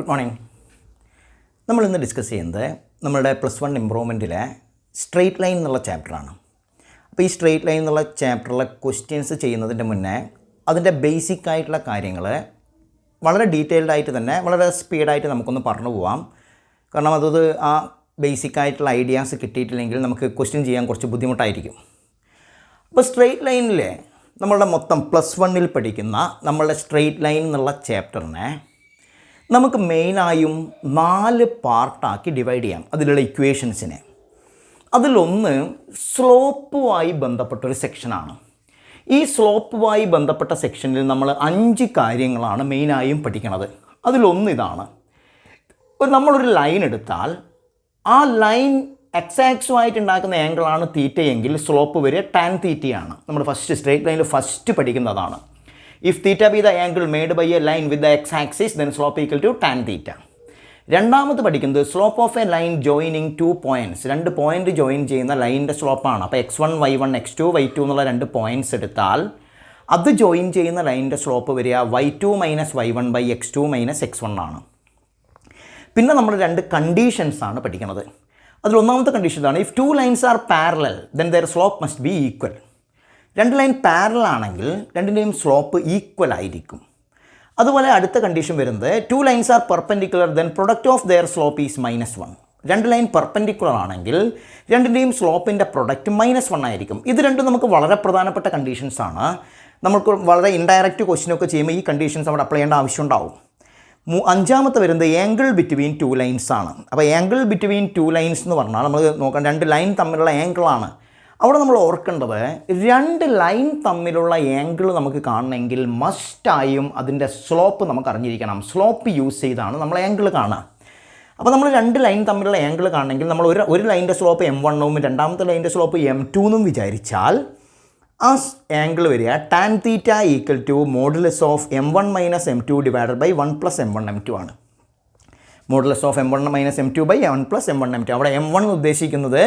Good morning. നമ്മളിന്ന് discuss ചെയ്യുന്നത് നമ്മളുടെ +1 ഇംപ്രൂവ്മെൻറ്റിലെ സ്ട്രെയിറ്റ് ലൈൻ എന്നുള്ള ചാപ്റ്ററാണ്. അപ്പോൾ ഈ സ്ട്രെയിറ്റ് ലൈൻ എന്നുള്ള ചാപ്റ്ററിലെ ക്വസ്റ്റ്യൻസ് ചെയ്യുന്നതിൻ്റെ മുന്നേ അതിൻ്റെ ബേസിക് ആയിട്ടുള്ള കാര്യങ്ങൾ വളരെ ഡീറ്റെയിൽഡ് ആയിട്ട് തന്നെ വളരെ സ്പീഡായിട്ട് നമുക്കൊന്ന് പറഞ്ഞു പോവാം. കാരണം അതത് ആ ബേസിക് ആയിട്ടുള്ള ഐഡിയാസ് കിട്ടിയിട്ടില്ലെങ്കിൽ നമുക്ക് ക്വസ്റ്റ്യൻ ചെയ്യാൻ കുറച്ച് ബുദ്ധിമുട്ടായിരിക്കും. അപ്പോൾ സ്ട്രെയിറ്റ് ലൈനിൽ നമ്മളുടെ മൊത്തം +1 പഠിക്കുന്ന നമ്മളുടെ സ്ട്രെയിറ്റ് ലൈൻ എന്നുള്ള ചാപ്റ്ററിനെ നമുക്ക് മെയിനായും 4 പാർട്ടാക്കി ഡിവൈഡ് ചെയ്യാം. അതിലുള്ള ഇക്വേഷൻസിനെ അതിലൊന്ന് സ്ലോപ്പുമായി ബന്ധപ്പെട്ടൊരു സെക്ഷനാണ്. ഈ സ്ലോപ്പുമായി ബന്ധപ്പെട്ട സെക്ഷനിൽ നമ്മൾ 5 കാര്യങ്ങളാണ് മെയിനായും പഠിക്കുന്നത്. അതിലൊന്ന് ഇതാണ്. നമ്മളൊരു ലൈൻ എടുത്താൽ ആ ലൈൻ എക്സ് ആക്സുമായിട്ട് ഉണ്ടാക്കുന്ന ആംഗിളാണ് തീറ്റയെങ്കിൽ സ്ലോപ്പ് വരിക ടാൻ തീറ്റയാണ്. നമ്മൾ ഫസ്റ്റ് സ്ട്രെയിറ്റ് ലൈനിൽ ഫസ്റ്റ് പഠിക്കുന്നതാണ്. If theta be the angle made by a line with the x-axis, then slope equal to tan theta. രണ്ടാമത് പഠിക്കുന്നത് slope of a line joining 2 points. 2 point join ചെയ്യുന്ന ലൈനിൻ്റെ സ്ലോപ്പാണ്. അപ്പോൾ x1 y1 x2 y2 എന്നുള്ള 2 points എടുത്താൽ അത് join ചെയ്യുന്ന ലൈനിൻ്റെ സ്ലോപ്പ് വരിക y2 - y1 / x2 - x1 ആണ്. പിന്നെ നമ്മൾ 2 കണ്ടീഷൻസാണ് പഠിക്കുന്നത്. അതിലൊന്നാമത്തെ കണ്ടീഷൻ ഇതാണ്: if 2 lines are parallel then their slope must be equal. 2 line parallel ആണെങ്കിൽ രണ്ടിൻ്റെയും സ്ലോപ്പ് ഈക്വൽ ആയിരിക്കും. അതുപോലെ അടുത്ത കണ്ടീഷൻ വരുന്നത് 2 lines are perpendicular then product of their slope is -1. 2 line perpendicular ആണെങ്കിൽ രണ്ടിൻ്റെയും സ്ലോപ്പിൻ്റെ പ്രൊഡക്റ്റ് -1 ആയിരിക്കും. ഇത് രണ്ടും നമുക്ക് വളരെ പ്രധാനപ്പെട്ട കണ്ടീഷൻസാണ്. നമുക്ക് വളരെ ഇൻഡയറക്റ്റ് ക്വസ്റ്റ്യനൊക്കെ ചെയ്യുമ്പോൾ ഈ കണ്ടീഷൻസ് അവിടെ അപ്ലൈ ചെയ്യേണ്ട ആവശ്യമുണ്ടാവും. അഞ്ചാമത്തെ വരുന്നത് ആംഗിൾ ബിറ്റ്വീൻ 2 ലൈൻസ് ആണ്. അപ്പോൾ ആംഗിൾ ബിറ്റ്വീൻ 2 ലൈൻസ് എന്ന് പറഞ്ഞാൽ നമ്മൾ നോക്കാം 2 ലൈൻ തമ്മിലുള്ള ആംഗിളാണ്. അവിടെ നമ്മൾ ഓർക്കേണ്ടത് 2 ലൈൻ തമ്മിലുള്ള ആംഗിൾ നമുക്ക് കാണണമെങ്കിൽ മസ്റ്റായും അതിൻ്റെ സ്ലോപ്പ് നമുക്ക് അറിഞ്ഞിരിക്കണം. സ്ലോപ്പ് യൂസ് ചെയ്താണ് നമ്മൾ ആംഗിൾ കാണുക. അപ്പോൾ നമ്മൾ 2 ലൈൻ തമ്മിലുള്ള ആംഗിൾ കാണണമെങ്കിൽ നമ്മൾ ഒരു ലൈൻ്റെ സ്ലോപ്പ് m1 രണ്ടാമത്തെ ലൈൻ്റെ സ്ലോപ്പ് m2 എന്നും വിചാരിച്ചാൽ ആ ആംഗിൾ വരിക tan theta equal to modulus of m1 - m2 divided by 1 + m1 m2 ആണ്. Modulus of m1 - m2 by 1 + m1 m2. അവിടെ m1 ഉദ്ദേശിക്കുന്നത്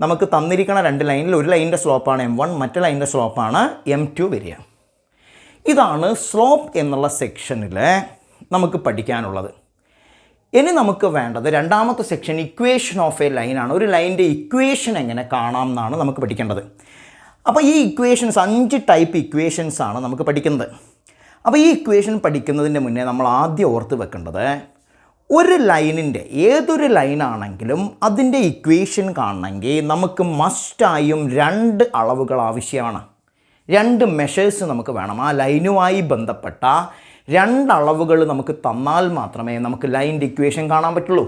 നമുക്ക് തന്നിരിക്കുന്ന 2 ലൈനിൽ ഒരു ലൈനിൻ്റെ സ്ലോപ്പാണ് m1, മറ്റേ ലൈനിൻ്റെ സ്ലോപ്പാണ് m2 വരിക. ഇതാണ് സ്ലോപ്പ് എന്നുള്ള സെക്ഷനിൽ നമുക്ക് പഠിക്കാനുള്ളത്. ഇനി നമുക്ക് വേണ്ടത് രണ്ടാമത്തെ സെക്ഷൻ ഇക്വേഷൻ ഓഫ് എ ലൈനാണ്. ഒരു ലൈനിൻ്റെ ഇക്വേഷൻ എങ്ങനെ കാണാം എന്നാണ് നമുക്ക് പഠിക്കേണ്ടത്. അപ്പോൾ ഈ ഇക്വേഷൻസ് 5 ടൈപ്പ് ഇക്വേഷൻസാണ് നമുക്ക് പഠിക്കുന്നത്. അപ്പോൾ ഈ ഇക്വേഷൻ പഠിക്കുന്നതിൻ്റെ മുന്നേ നമ്മൾ ആദ്യം ഓർത്ത് വെക്കേണ്ടത് ഒരു ലൈനിൻ്റെ ഏതൊരു ലൈനാണെങ്കിലും അതിൻ്റെ ഇക്വേഷൻ കാണണമെങ്കിൽ നമുക്ക് മസ്റ്റായും 2 അളവുകൾ ആവശ്യമാണ്. 2 മെഷേഴ്സ് നമുക്ക് വേണം. ആ ലൈനുമായി ബന്ധപ്പെട്ട 2 അളവുകൾ നമുക്ക് തന്നാൽ മാത്രമേ നമുക്ക് ലൈനിൻ്റെ ഇക്വേഷൻ കാണാൻ പറ്റുള്ളൂ.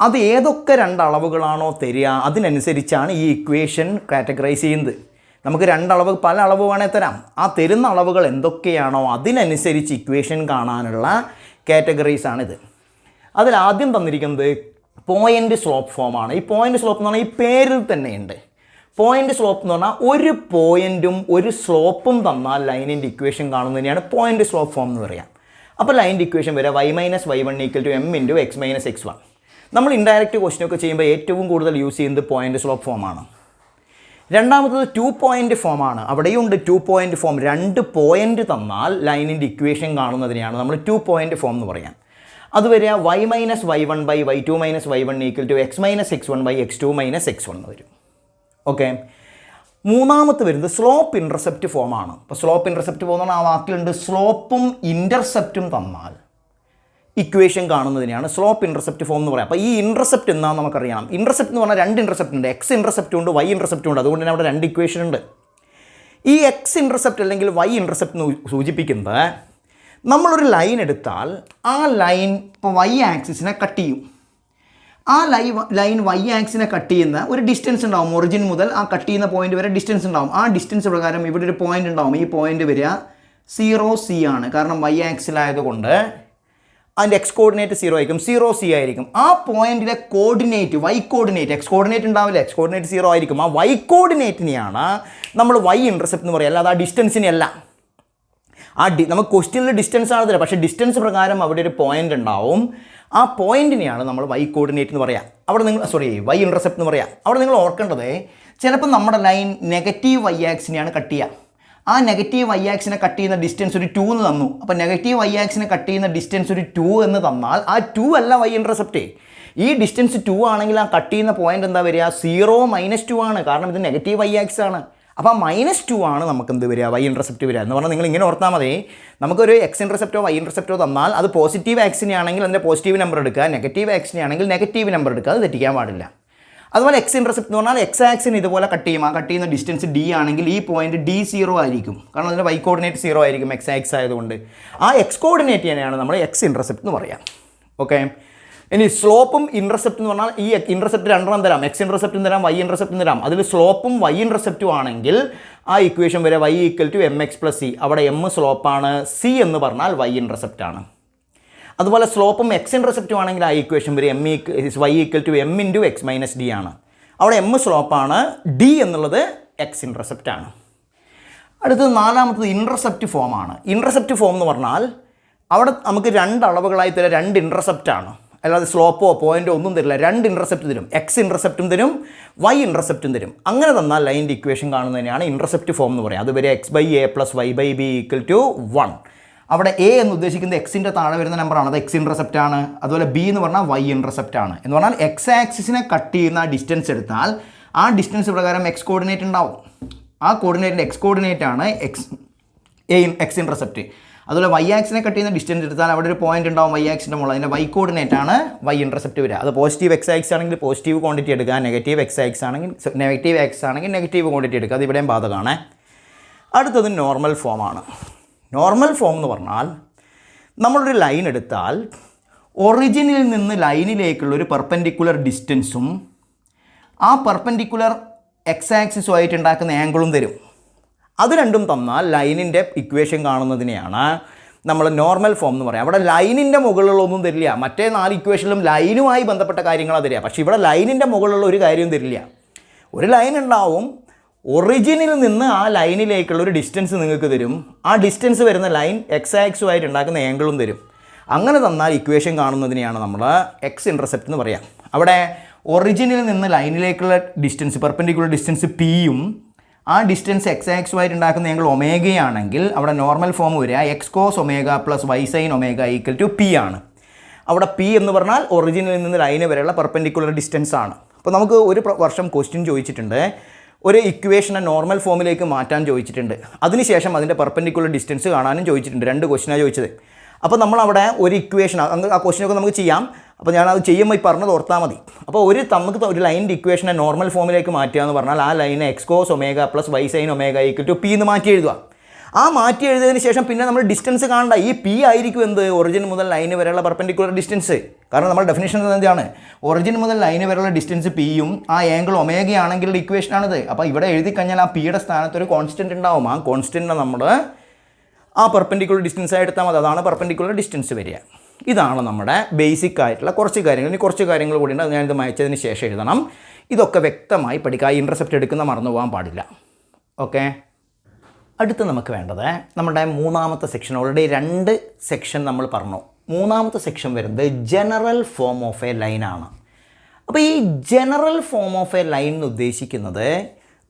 അത് ഏതൊക്കെ 2 അളവുകളാണോ തരിക അതിനനുസരിച്ചാണ് ഈ ഇക്വേഷൻ കാറ്റഗറൈസ് ചെയ്യുന്നത്. നമുക്ക് 2 അളവ് പല അളവ് വേണേൽ തരാം. ആ തരുന്ന അളവുകൾ എന്തൊക്കെയാണോ അതിനനുസരിച്ച് ഇക്വേഷൻ കാണാനുള്ള കാറ്റഗറീസാണിത്. അതിലാദ്യം തന്നിരിക്കുന്നത് പോയിൻ്റ് സ്ലോപ്പ് ഫോമാണ്. ഈ പോയിൻ്റ് സ്ലോപ്പ് എന്ന് പറഞ്ഞാൽ ഈ പേരിൽ തന്നെയുണ്ട്. പോയിൻ്റ് സ്ലോപ്പ് എന്ന് പറഞ്ഞാൽ ഒരു പോയിൻറ്റും ഒരു സ്ലോപ്പും തന്നാൽ ലൈനിൻ്റെ ഇക്വേഷൻ കാണുന്നതിനെയാണ് പോയിൻ്റ് സ്ലോപ്പ് ഫോം എന്ന് പറയാം. അപ്പോൾ ലൈനിൻ്റെ ഇക്വേഷൻ വരെ y - y1 = m × x - x1. നമ്മൾ ഇൻഡയറക്റ്റ് ക്വസ്റ്റ്യനൊക്കെ ചെയ്യുമ്പോൾ ഏറ്റവും കൂടുതൽ യൂസ് ചെയ്യുന്നത് പോയിൻ്റ് സ്ലോപ്പ് ഫോമാണ്. രണ്ടാമത്തത് 2 പോയിൻ്റ് ഫോമാണ്. അവിടെയുണ്ട് 2 പോയിൻ്റ് ഫോം. 2 പോയിൻ്റ് തന്നാൽ ലൈനിൻ്റെ ഇക്വേഷൻ കാണുന്നതിനെയാണ് നമ്മൾ 2 പോയിൻ്റ് ഫോം എന്ന് പറയാം. അത് വരിക y - y1 / y2 - y1 = x - x1 / x2 - x1 വരും. ഓക്കെ. മൂന്നാമത്തെ വരുന്നത് സ്ലോപ്പ് ഇൻ്റർസെപ്റ്റ് ഫോമാണ്. അപ്പോൾ സ്ലോപ്പ് ഇൻ്റർസെപ്റ്റ് ഫോം എന്ന് പറഞ്ഞാൽ ആ വാക്കിലുണ്ട് സ്ലോപ്പും ഇൻ്റർസെപ്റ്റും തന്നാൽ ഇക്വേഷൻ കാണുന്നതിനെയാണ് സ്ലോപ്പ് ഇൻ്റർസെപ്റ്റ് ഫോം എന്ന് പറയാം. അപ്പോൾ ഈ ഇൻ്റർസെപ്റ്റ് എന്താണെന്ന് നമുക്കറിയണം. ഇൻ്റർസെപ്റ്റ് എന്ന് പറഞ്ഞാൽ 2 ഇൻ്റർസെപ്റ്റ് ഉണ്ട്. എക്സ് ഇൻ്റർസെപ്റ്റും ഉണ്ട്, y ഇൻ്റർസെപ്റ്റും ഉണ്ട്. അതുകൊണ്ട് തന്നെ അവിടെ 2 ഇക്വേഷൻ ഉണ്ട്. ഈ എക്സ് ഇൻ്റർസെപ്റ്റ് അല്ലെങ്കിൽ y ഇൻ്റർസെപ്റ്റ് എന്ന് സൂചിപ്പിക്കുന്നത് നമ്മളൊരു ലൈൻ എടുത്താൽ ആ ലൈൻ ഇപ്പോൾ y ആക്സിസിനെ കട്ട് ചെയ്യും. ആ ലൈൻ y ആക്സിനെ കട്ട് ചെയ്യുന്ന ഒരു ഡിസ്റ്റൻസ് ഉണ്ടാവും. ഒറിജിൻ മുതൽ ആ കട്ട് ചെയ്യുന്ന പോയിന്റ് വരെ ഡിസ്റ്റൻസ് ഉണ്ടാവും. ആ ഡിസ്റ്റൻസ് പ്രകാരം ഇവിടെ ഒരു പോയിന്റ് ഉണ്ടാവും. ഈ പോയിന്റ് വരിക 0C ആണ്. കാരണം y ആക്സിലായതുകൊണ്ട് അതിൻ്റെ എക്സ് കോർഡിനേറ്റ് 0 ആയിരിക്കും. 0C ആയിരിക്കും. ആ പോയിന്റിലെ coordinate y coordinate, X coordinate ഉണ്ടാവില്ല, എക്സ് കോർഡിനേറ്റ് 0 ആയിരിക്കും. ആ y കോർഡിനേറ്റിനെയാണ് നമ്മൾ y ഇൻ്റർസെപ്റ്റ് എന്ന് പറയുക. അല്ലാതെ ആ ഡിസ്റ്റൻസിനെയല്ല. നമുക്ക് ക്വസ്റ്റ്യനിൽ ഡിസ്റ്റൻസ് ആണ് തരാം, പക്ഷേ ഡിസ്റ്റൻസ് പ്രകാരം അവിടെ ഒരു പോയിന്റ് ഉണ്ടാവും. ആ പോയിന്റിനെയാണ് നമ്മൾ y കോർഡിനേറ്റ് എന്ന് പറയാം. അവിടെ നിങ്ങൾ y ഇൻ്റർസെപ്റ്റ് എന്ന് പറയാം. അവിടെ നിങ്ങൾ ഓർക്കേണ്ടത് ചിലപ്പോൾ നമ്മുടെ ലൈൻ നെഗറ്റീവ് y ആക്സിനെയാണ് കട്ട് ചെയ്യുക. ആ നെഗറ്റീവ് വൈ ആക്സിനെ കട്ട് ചെയ്യുന്ന ഡിസ്റ്റൻസ് ഒരു 2 എന്ന് തന്നു. അപ്പോൾ നെഗറ്റീവ് വൈ ആക്സിനെ കട്ട് ചെയ്യുന്ന ഡിസ്റ്റൻസ് ഒരു 2 എന്ന് തന്നാൽ ആ 2 അല്ല വൈ ഇൻ്റർസെപ്റ്റ്. ഈ ഡിസ്റ്റൻസ് 2 ആണെങ്കിൽ ആ കട്ട് ചെയ്യുന്ന പോയിന്റ് എന്താ വരിക? 0 - 2 ആണ്. കാരണം ഇത് നെഗറ്റീവ് വൈ ആക്സ് ആണ്. അപ്പോൾ -2 ആണ് നമുക്ക് എന്ത് വരിക? വൈ ഇൻ്റർസെപ്റ്റ് വരിക. എന്ന് പറഞ്ഞാൽ നിങ്ങൾ ഇങ്ങനെ ഓർത്താൽ മതി, നമുക്കൊരു എക്സ് ഇൻ്റർസെപ്റ്റോ വൈ ഇൻ്റർസെപ്റ്റോ തന്നാൽ അത് പോസിറ്റീവ് ആക്സിനെ ആണെങ്കിൽ അതിൻ്റെ പോസിറ്റീവ് നമ്പർ എടുക്കുക, നെഗറ്റീവ് ആക്സിനെ ആണെങ്കിൽ നെഗറ്റീവ് നമ്പർ എടുക്കുക. അത് തെറ്റിക്കാൻ പാടില്ല. അതുപോലെ എക്സ് ഇൻ്റർസെപ്റ്റ് എന്ന് പറഞ്ഞാൽ എക്സ് ആക്സിന് ഇതുപോലെ കട്ട് ചെയ്യും. ആ കട്ട് ചെയ്യുന്ന ഡിസ്റ്റൻസ് d ആണെങ്കിൽ ഈ പോയിന്റ് D0 ആയിരിക്കും. കാരണം അതിൻ്റെ വൈ കോർഡിനേറ്റ് 0 ആയിരിക്കും എക്സ് ആക്സ് ആയതുകൊണ്ട്. ആ എക്സ് കോർഡിനേറ്റ് തന്നെയാണ് നമ്മൾ എക്സ് ഇൻ്റർസെപ്റ്റ് എന്ന് പറയാം. ഓക്കെ. ഇനി സ്ലോപ്പും ഇൻ്റർസെപ്റ്റ് എന്ന് പറഞ്ഞാൽ ഈ ഇൻ്റർസെപ്റ്റ് രണ്ടെണ്ണം തരാം, എക്സ് ഇൻ്റർസെപ്റ്റും തരാം, വൈ ഇൻ്റർസെപ്റ്റും തരാം. അതിൽ സ്ലോപ്പും വൈ ഇൻ്റർസെപ്റ്റും ആണെങ്കിൽ ആ ഇക്വേഷൻ വരെ y = mx + c. അവിടെ m സ്ലോപ്പാണ്, c എന്ന് പറഞ്ഞാൽ വൈ ഇൻ്റർസെപ്റ്റ് ആണ്. അതുപോലെ സ്ലോപ്പും എക്സ് ഇൻ്റർസെപ്റ്റും ആണെങ്കിൽ ആ ഇക്വേഷൻ വരെ y = m × x - d ആണ്. അവിടെ m സ്ലോപ്പാണ്, d എന്നുള്ളത് എക്സ് ഇൻ്റർസെപ്റ്റ് ആണ്. അടുത്തത് നാലാമത്തത് ഇൻ്റർസെപ്റ്റ് ഫോമാണ്. ഇൻ്റർസെപ്റ്റ് ഫോം എന്ന് പറഞ്ഞാൽ അവിടെ നമുക്ക് രണ്ട് അളവുകളായി തരാം, രണ്ട് ഇൻ്റർസെപ്റ്റാണ്. അല്ലാതെ സ്ലോപ്പോ പോയിൻ്റോ ഒന്നും തരില്ല. രണ്ട് ഇൻ്റർസെപ്റ്റ് തരും, എക്സ് ഇൻ്റർസെപ്റ്റും തരും, വൈ ഇൻ്റർസെപ്റ്റും തരും. അങ്ങനെ തന്നാൽ ലൈൻ്റെ ഇക്വേഷൻ കാണുന്നതിനെയാണ് ഇൻ്റർസെപ്റ്റ് ഫോം എന്ന് പറയുക. അതുവരെ x/a + y/b = 1. അവിടെ a എന്ന് ഉദ്ദേശിക്കുന്നത് എക്സിൻ്റെ താഴെ വരുന്ന നമ്പറാണ്, അത് എക്സ് ഇൻ്റർസെപ്റ്റ് ആണ്. അതുപോലെ b എന്ന് പറഞ്ഞാൽ വൈ ഇൻ്റർസെപ്റ്റ് ആണ്. എന്ന് പറഞ്ഞാൽ എക്സ് ആക്സിസിനെ കട്ട് ചെയ്യുന്ന ഡിസ്റ്റൻസ് എടുത്താൽ ആ ഡിസ്റ്റൻസ് പ്രകാരം എക്സ് കോർഡിനേറ്റ് ഉണ്ടാവും. ആ കോർഡിനേറ്റിൻ്റെ എക്സ് കോർഡിനേറ്റ് ആണ് എക്സ് ഇൻ്റർസെപ്റ്റ്. അതുപോലെ വൈ ആക്സിനെ കട്ട് ചെയ്യുന്ന ഡിസ്റ്റൻസ് എടുത്താൽ അവിടെ ഒരു പോയിന്റ് ഉണ്ടാവും വൈ ആക്സിൻ്റെ മുകളിൽ, അതിൻ്റെ വൈ കോർഡിനേറ്റ് ആണ് വൈ ഇൻ്റർസെപ്റ്റ് വരിക. അത് പോസിറ്റീവ് എക്സ് ആക്സ് ആണെങ്കിൽ പോസിറ്റീവ് ക്വാണ്ടിറ്റി എടുക്കുക, നെഗറ്റീവ് എക്സ് ആക്സ് ആണെങ്കിൽ നെഗറ്റീവ് ക്വാണ്ടിറ്റി എടുക്കുക. അത് ഇവിടെയും ബാധകമാണ്. അടുത്തത് നോർമൽ ഫോമാണ്. നോർമൽ ഫോം എന്ന് പറഞ്ഞാൽ നമ്മളൊരു ലൈൻ എടുത്താൽ ഒറിജിനിൽ നിന്ന് ലൈനിലേക്കുള്ള ഒരു പെർപെൻഡിക്കുലർ ഡിസ്റ്റൻസും ആ പെർപെൻഡിക്കുലർ എക്സ് ആക്സിസുമായിട്ട് ഉണ്ടാക്കുന്ന ആംഗിളും തരും. അത് രണ്ടും തന്നാൽ ലൈനിൻ്റെ ഇക്വേഷൻ കാണുന്നതിനെയാണ് നമ്മൾ നോർമൽ ഫോം എന്ന് പറയാം. അവിടെ ലൈനിൻ്റെ മുകളിലൊന്നും തരില്ല. മറ്റേ 4 ഇക്വേഷനിലും ലൈനുമായി ബന്ധപ്പെട്ട കാര്യങ്ങളാണ് തരിക. പക്ഷേ ഇവിടെ ലൈനിൻ്റെ മുകളിലുള്ള ഒരു കാര്യവും തരില്ല. ഒരു ലൈൻ ഉണ്ടാവും, ഒറിജിനിൽ നിന്ന് ആ ലൈനിലേക്കുള്ള ഒരു ഡിസ്റ്റൻസ് നിങ്ങൾക്ക് തരും. ആ ഡിസ്റ്റൻസ് വരുന്ന ലൈൻ എക്സ് ആക്സുമായിട്ട് ഉണ്ടാക്കുന്ന ആംഗിളും തരും. അങ്ങനെ തന്നാൽ ഇക്വേഷൻ കാണുന്നതിനെയാണ് നമ്മൾ എക്സ് ഇൻ്റർസെപ്റ്റ് എന്ന് പറയാം. അവിടെ ഒറിജിനിൽ നിന്ന് ലൈനിലേക്കുള്ള ഡിസ്റ്റൻസ് പെർപെൻഡിക്കുലർ ഡിസ്റ്റൻസ് പിയും ആ ഡിസ്റ്റൻസ് എക്സ് ആക്സുമായിട്ട് ഉണ്ടാക്കുന്ന ആംഗിൾ ഒമേഗയാണെങ്കിൽ അവിടെ നോർമൽ ഫോം വരിക x cos omega + y sign omega = p ആണ്. അവിടെ പി എന്ന് പറഞ്ഞാൽ ഒറിജിനിൽ നിന്ന് ലൈന് വരെയുള്ള പെർപെൻഡിക്കുലർ ഡിസ്റ്റൻസ് ആണ്. അപ്പോൾ നമുക്ക് ഒരു വർഷം ക്വസ്റ്റ്യൻ ചോദിച്ചിട്ടുണ്ട്, ഒരു ഇക്വേഷനെ നോർമൽ ഫോമിലേക്ക് മാറ്റാൻ ചോദിച്ചിട്ടുണ്ട്. അതിനുശേഷം അതിൻ്റെ പെർപെൻഡിക്കുലർ ഡിസ്റ്റൻസ് കാണാനും ചോദിച്ചിട്ടുണ്ട്. 2 ക്വസ്റ്റ്യനാണ് ചോദിച്ചത്. അപ്പോൾ നമ്മളവിടെ ഒരു ഇക്വേഷൻ, ആ ക്വസ്റ്റ്യനൊക്കെ നമുക്ക് ചെയ്യാം. അപ്പോൾ ഞാനത് ചെയ്യുമ്പോൾ ഈ പറഞ്ഞത് ഓർത്താൽ മതി. അപ്പോൾ നമുക്ക് ഒരു ലൈനിൻ്റെ ഇക്വേഷനെ നോർമൽ ഫോമിലേക്ക് മാറ്റുക എന്ന് പറഞ്ഞാൽ ആ ലൈനെ x cos omega + y sign omega = p എന്ന് മാറ്റി എഴുതുക. ആ മാറ്റി എഴുതിയതിന് ശേഷം പിന്നെ നമ്മൾ ഡിസ്റ്റൻസ് കാണണ്ട. ഈ പി ആയിരിക്കും എന്ത്? ഒറിജിൻ മുതൽ ലൈന് വരെയുള്ള പെർപെൻഡിക്കുലർ ഡിസ്റ്റൻസ്. കാരണം നമ്മുടെ ഡെഫിനേഷൻ എന്താണ്? ഒറിജിൻ മുതൽ ലൈന് വരെയുള്ള ഡിസ്റ്റൻസ് പിയും ആ ആംഗിൾ ഒമേഗയാണെങ്കിലുള്ള ഇക്വേഷനാണിത്. അപ്പോൾ ഇവിടെ എഴുതി കഴിഞ്ഞാൽ ആ പിയുടെ സ്ഥാനത്ത് ഒരു കോൺസ്റ്റൻറ്റ് ഉണ്ടാവും. ആ കോൺസ്റ്റൻറ്റിനെ നമ്മൾ ആ പെർപെൻഡിക്കുലർ ഡിസ്റ്റൻസ് ആയി എടുത്താൽ മതി. അതാണ് പെർപെൻഡിക്കുലർ ഡിസ്റ്റൻസ് വരിക. ഇതാണ് നമ്മുടെ ബേസിക് ആയിട്ടുള്ള കുറച്ച് കാര്യങ്ങൾ. ഇനി കുറച്ച് കാര്യങ്ങൾ കൂടി ഉണ്ട്, അത് ഞാനിത് വായിച്ചതിന് ശേഷം എഴുതണം. ഇതൊക്കെ വ്യക്തമായി പഠിക്കുക. ഇൻ്റർസെപ്റ്റ് എടുക്കുന്ന മറന്നു പോകാൻ പാടില്ല. ഓക്കെ. അടുത്ത് നമുക്ക് വേണ്ടത് നമ്മുടെ മൂന്നാമത്തെ സെക്ഷൻ. ഓൾറെഡി 2 സെക്ഷൻ നമ്മൾ പറഞ്ഞു. മൂന്നാമത്തെ സെക്ഷൻ വരുന്നത് ജനറൽ ഫോം ഓഫ് എ ലൈനാണ്. അപ്പോൾ ഈ general form of a line എന്ന് ഉദ്ദേശിക്കുന്നത്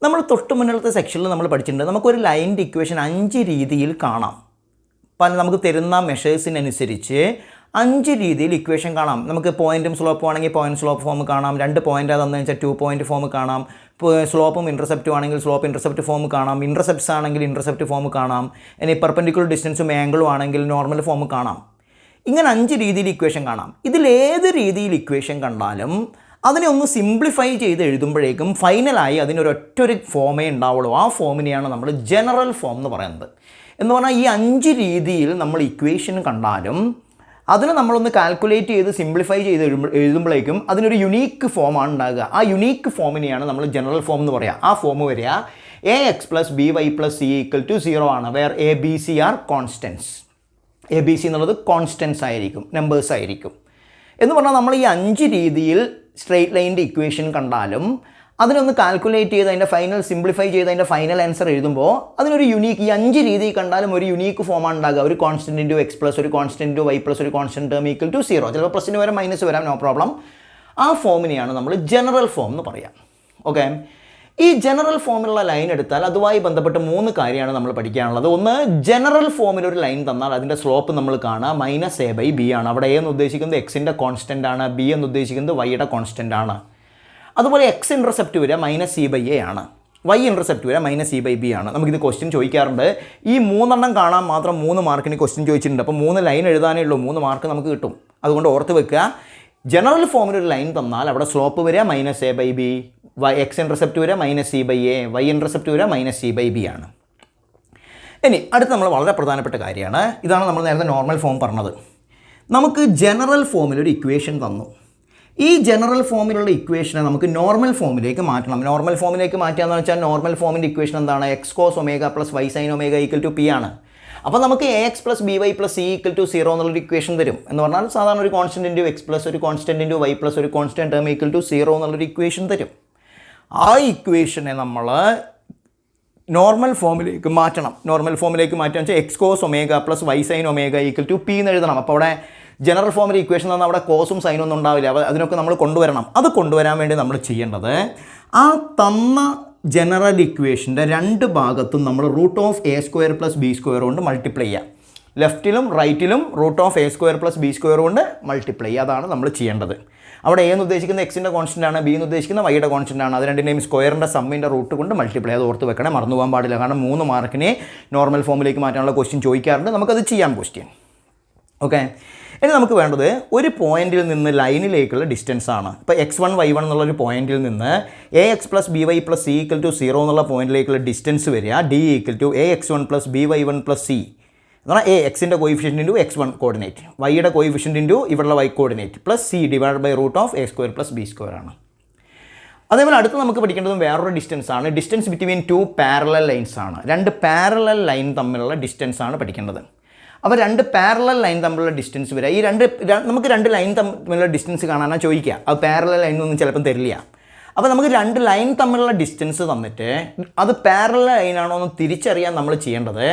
നമ്മൾ തൊട്ട് മുന്നിലത്തെ സെക്ഷനിൽ നമ്മൾ പഠിച്ചിട്ടുണ്ട്. നമുക്കൊരു ലൈനിൻ്റെ ഇക്വേഷൻ 5 രീതിയിൽ കാണാം. നമുക്ക് തരുന്ന മെഷേഴ്സിനനുസരിച്ച് 5 രീതിയിൽ ഇക്വേഷൻ കാണാം. നമുക്ക് പോയിൻറ്റും സ്ലോപ്പും ആണെങ്കിൽ പോയിൻറ്റ് സ്ലോപ്പ് ഫോം കാണാം. 2 പോയിൻ്റ് അതെന്ന് വെച്ചാൽ 2 പോയിൻറ്റ് ഫോം കാണാം. സ്ലോപ്പും ഇൻ്റർസെപ്റ്റും ആണെങ്കിൽ സ്ലോപ്പ് ഇൻ്റർസെപ്റ്റ് ഫോം കാണാം. ഇൻ്റർസെപ്റ്റ്സ് ആണെങ്കിൽ ഇൻ്റർസെപ്റ്റ് ഫോം കാണാം. ഇനി പെർപെൻഡിക്കുലർ ഡിസ്റ്റൻസും ആംഗിളും ആണെങ്കിൽ നോർമൽ ഫോം കാണാം. ഇങ്ങനെ 5 രീതിയിൽ ഇക്വേഷൻ കാണാം. ഇതിലേത് രീതിയിൽ ഇക്വേഷൻ കണ്ടാലും അതിനെ ഒന്ന് സിംപ്ലിഫൈ ചെയ്ത് എഴുതുമ്പോഴേക്കും ഫൈനലായി അതിനൊരൊറ്റൊരു ഫോമേ ഉണ്ടാവുള്ളൂ. ആ ഫോമിനെയാണ് നമ്മൾ ജനറൽ ഫോം എന്ന് പറയുന്നത്. എന്ന് പറഞ്ഞാൽ ഈ 5 രീതിയിൽ നമ്മൾ ഇക്വേഷൻ കണ്ടാലും അതിനെ നമ്മളൊന്ന് കാൽക്കുലേറ്റ് ചെയ്ത് സിംപ്ലിഫൈ ചെയ്ത് എഴുതുമ്പോഴേക്കും അതിനൊരു യുണീക്ക് ഫോമാണ് ഉണ്ടാകുക. ആ യുണീക്ക് ഫോമിനെയാണ് നമ്മൾ ജനറൽ ഫോം എന്ന് പറയുക. ആ ഫോം വരിക ax + by + c = 0 ആണ്. Where a b c are constants. A B C എന്നുള്ളത് കോൺസ്റ്റൻസ് ആയിരിക്കും, നമ്പേഴ്സ് ആയിരിക്കും. എന്ന് പറഞ്ഞാൽ നമ്മൾ ഈ 5 രീതിയിൽ സ്ട്രെയിറ്റ് ലൈനിൻ്റെ ഇക്വേഷൻ കണ്ടാലും അതിനൊന്ന് കാൽക്കുലേറ്റ് ചെയ്ത് അതിൻ്റെ ഫൈനൽ സിംപ്ലിഫൈ ചെയ്ത് അതിൻ്റെ ഫൈനൽ ആൻസർ എഴുതുമ്പോൾ അതിനൊരു യുണീക്ക്, ഈ 5 രീതി കണ്ടാലും ഒരു യുണീക്ക് ഫോമാണ് ഉണ്ടാകുക. ഒരു കോൺസ്റ്റൻറ്റ് ഇൻറ്റു എക്സ് പ്ലസ്, ഒരു കോൺസ്റ്റൻറ്റ് ഇൻറ്റു വൈ പ്ലസ്, ഒരു കോൺസ്റ്റൻറ്റ് ടേം = 0. ചിലപ്പോൾ പ്ലസിന് വരാം, മൈനസ് വരാം, നോ പ്രോബ്ലം. ആ ഫോമിനെയാണ് നമ്മൾ ജനറൽ ഫോം എന്ന് പറയാം. ഓക്കെ. ഈ ജനറൽ ഫോമിലുള്ള ലൈൻ എടുത്താൽ അതുമായി ബന്ധപ്പെട്ട് 3 കാര്യമാണ് നമ്മൾ പഠിക്കാനുള്ളത്. ഒന്ന്, ജനറൽ ഫോമിൽ ഒരു ലൈൻ തന്നാൽ അതിൻ്റെ സ്ലോപ്പ് നമ്മൾ കാണുക -a/b ആണ്. അവിടെ a എന്ന് ഉദ്ദേശിക്കുന്നത് എക്സിൻ്റെ കോൺസ്റ്റൻ്റ് ആണ്, b എന്ന് ഉദ്ദേശിക്കുന്നത് വൈയുടെ കോൺസ്റ്റൻ്റ് ആണ്. അതുപോലെ എക്സ് ഇൻ്റർസെപ്റ്റ് വരിക -c/a ആണ്, y ഇൻ്റർസെപ്റ്റ് വരിക -c/b ആണ്. നമുക്കിത് ക്വസ്റ്റ്യൻ ചോദിക്കാറുണ്ട്. ഈ 3 കാണാൻ മാത്രം 3 മാർക്കിന് ക്വസ്റ്റ്യൻ ചോദിച്ചിട്ടുണ്ട്. അപ്പോൾ 3 ലൈൻ എഴുതാനേ ഉള്ളൂ, 3 മാർക്ക് നമുക്ക് കിട്ടും. അതുകൊണ്ട് ഓർത്ത് വെക്കുക, ജനറൽ ഫോമിൽ ഒരു ലൈൻ തന്നാൽ അവിടെ സ്ലോപ്പ് വരിക -a/b, എക്സ് ഇൻ്റർസെപ്റ്റ് വരിക -c/a, വൈ ഇൻ്റർസെപ്റ്റ് വരിക -c/b ആണ്. ഇനി അടുത്ത് നമ്മൾ വളരെ പ്രധാനപ്പെട്ട കാര്യമാണ്. ഇതാണ് നമ്മൾ നേരത്തെ നോർമൽ ഫോം പറഞ്ഞത്. നമുക്ക് ജനറൽ ഫോമിൽ ഒരു ഇക്വേഷൻ തന്നു. ഈ ജനറൽ ഫോമിലുള്ള ഇക്വേഷനെ നമുക്ക് നോർമൽ ഫോമിലേക്ക് മാറ്റണം. നോർമൽ ഫോമിലേക്ക് മാറ്റുക എന്ന് വെച്ചാൽ നോർമൽ ഫോമിൻ്റെ ഇക്വേഷൻ എന്താണ്? X cos omega plus y sign omega equal to p ആണ്. അപ്പോൾ നമുക്ക് ax plus b y plus c equal to 0 എന്നുള്ളൊരു ഇക്വേഷൻ തരും. എന്ന് പറഞ്ഞാൽ സാധാരണ ഒരു കോൺസ്റ്റൻറ്റ് ഇൻറ്റു എക്സ് പ്ലസ് ഒരു കോൺസ്റ്റൻറ്റ് ഇൻറ്റു വൈ പ്ലസ് ഒരു കോൺസ്റ്റൻറ്റ് ടേം ഈക്വൽ ടു 0 എന്നുള്ളൊരു ഇക്വേഷൻ തരും. ആ ഇക്വേഷനെ നമ്മൾ നോർമൽ ഫോമിലേക്ക് മാറ്റണം. നോർമൽ ഫോമിലേക്ക് മാറ്റുക വെച്ചാൽ x cos omega plus y sign omega equal to p എന്ന് എഴുതണം. അപ്പോൾ അവിടെ ജനറൽ ഫോമിൽ ഇക്വേഷൻ തന്നാൽ അവിടെ കോസും സൈനും ഒന്നും ഉണ്ടാവില്ല. അതിനൊക്കെ നമ്മൾ കൊണ്ടുവരണം. അത് കൊണ്ടുവരാൻ വേണ്ടി നമ്മൾ ചെയ്യേണ്ടത്, ആ തന്ന ജനറൽ ഇക്വേഷൻ്റെ 2 ഭാഗത്തും നമ്മൾ √(a² + b² കൊണ്ട് മൾട്ടിപ്ലൈ ചെയ്യുക. ലെഫ്റ്റിലും റൈറ്റിലും √(a² + b² കൊണ്ട് മൾട്ടിപ്ലൈ ചെയ്യുക. അതാണ് നമ്മൾ ചെയ്യേണ്ടത്. അവിടെ എ എന്ന് ഉദ്ദേശിക്കുന്ന എക്സിൻ്റെ കോൺസ്റ്റൻ്റ് ആണ്, ബി എന്ന് ഉദ്ദേശിക്കുന്ന വൈയുടെ കോൺസ്റ്റൻ്റ് ആണ്. അത് രണ്ടിൻ്റെയും സ്ക്വയറിൻ്റെ സമ്മിൻ്റെ റൂട്ട് കൊണ്ട് മൾട്ടിപ്ലൈ. അത് ഓർത്ത് വെക്കണേ, മറന്നു പോകാൻ പാടില്ല. കാരണം 3 മാർക്കിനെ നോർമൽ ഫോമിലേക്ക് മാറ്റാനുള്ള ക്വസ്റ്റ്യൻ ചോദിക്കാറുണ്ട്. നമുക്കത് ചെയ്യാം ക്വസ്റ്റ്യൻ. ഓക്കെ, ഇനി നമുക്ക് വേണ്ടത് ഒരു പോയിന്റിൽ നിന്ന് ലൈനിലേക്കുള്ള ഡിസ്റ്റൻസ് ആണ്. ഇപ്പോൾ x1 y1 എന്നുള്ളൊരു പോയിന്റിൽ നിന്ന് ax + by + c = 0 എന്നുള്ള പോയിന്റിലേക്കുള്ള ഡിസ്റ്റൻസ് വരിക d = ax1 + by1 + c എന്ന് പറഞ്ഞാൽ എക്സിൻ്റെ കോയിഫിഷ്യൻ്റ് ഇൻറ്റു x1 കോർഡിനേറ്റ്, വൈയുടെ കോയിഫിഷ്യൻ്റ് ഇൻറ്റു ഇവിടെയുള്ള y coordinate plus c /√(a² + b² ആണ്. അതേപോലെ അടുത്ത് നമുക്ക് പഠിക്കേണ്ടതും വേറൊരു ഡിസ്റ്റൻസ് ആണ്. ഡിസ്റ്റൻസ് ബിറ്റ്വീൻ 2 പാരലൽ ലൈൻസ് ആണ്. 2 പാരലൽ ലൈൻ തമ്മിലുള്ള ഡിസ്റ്റൻസ് ആണ് പഠിക്കേണ്ടത്. അപ്പോൾ 2 പാരലൽ ലൈൻ തമ്മിലുള്ള ഡിസ്റ്റൻസ് വരിക. ഈ നമുക്ക് 2 ലൈൻ തമ്മിലുള്ള ഡിസ്റ്റൻസ് കാണാനാണ് ചോദിക്കുക. അത് പാരലൽ ലൈനൊന്നും ചിലപ്പം തരില്ല. അപ്പോൾ നമുക്ക് 2 ലൈൻ തമ്മിലുള്ള ഡിസ്റ്റൻസ് തന്നിട്ട് അത് പാരലൽ ലൈനാണോ എന്ന് തിരിച്ചറിയാൻ നമ്മൾ ചെയ്യേണ്ടത്,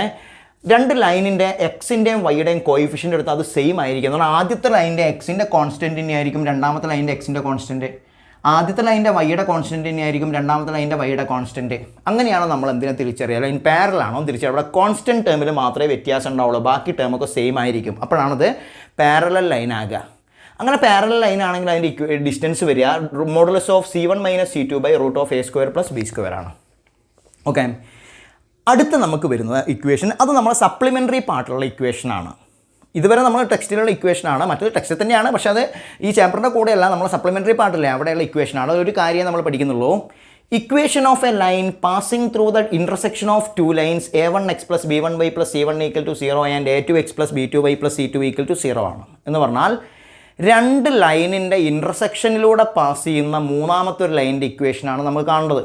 2 ലൈനിൻ്റെ എക്സിൻ്റെയും വൈയുടെയും കോയിഫിഷ്യൻ്റ് എടുത്ത് അത് സെയിം ആയിരിക്കും. എന്നാൽ ആദ്യത്തെ ലൈനിൻ്റെ എക്സിൻ്റെ കോൺസ്റ്റൻറ്റ് തന്നെയായിരിക്കും രണ്ടാമത്തെ ലൈനിൻ്റെ എക്സിൻ്റെ കോൺസ്റ്റൻറ്റ്, ആദ്യത്തെ ലൈനിൻ്റെ വൈയുടെ കോൺസ്റ്റൻറ്റ് തന്നെയായിരിക്കും രണ്ടാമത്തെ ലൈനിൻ്റെ വൈയുടെ കോൺസ്റ്റൻറ്റ്. അങ്ങനെയാണ് നമ്മൾ എന്തിനെ തിരിച്ചറിയുക, ലൈൻ പാരലാണോ തിരിച്ചറിയുക. അവിടെ കോൺസ്റ്റൻറ്റ് ടേമിൽ മാത്രമേ വ്യത്യാസം ഉണ്ടാവുള്ളൂ, ബാക്കി ടേമൊക്കെ സെയിം ആയിരിക്കും. അപ്പോഴാണത് പാരലൽ ലൈൻ ആകുക. അങ്ങനെ പാരലൽ ലൈൻ ആണെങ്കിൽ അതിൻ്റെ ഡിസ്റ്റൻസ് വരിക (c1 - c2 √(a² + b² ആണ്. ഓക്കെ, അടുത്ത് നമുക്ക് വരുന്ന ഇക്വേഷൻ അത് നമ്മുടെ സപ്ലിമെൻ്ററി പാർട്ടിലുള്ള ഇക്വേഷനാണ്. ഇതുവരെ നമ്മൾ ടെക്സ്റ്റിലുള്ള ഇക്വേഷനാണ്, മറ്റൊരു ടെക്സ്റ്റ് തന്നെയാണ്, പക്ഷേ അത് ഈ ചാപ്റ്ററിൻ്റെ കൂടെയല്ല, നമ്മൾ സപ്ലിമെൻ്ററി പാർട്ടില്ലേ അവിടെയുള്ള ഇക്വേഷനാണ്. അതൊരു കാര്യം നമ്മൾ പഠിക്കുന്നുള്ളൂ. Equation of a line passing through the intersection of 2 lines a1x + b1y + c1 = 0 and a2x + b2y + c2 = 0 ആണ്. എന്ന് പറഞ്ഞാൽ 2 ലൈനിൻ്റെ ഇൻ്റർസെക്ഷനിലൂടെ പാസ് ചെയ്യുന്ന മൂന്നാമത്തെ ഒരു ലൈനിൻ്റെ ഇക്വേഷനാണ് നമ്മൾ കാണേണ്ടത്.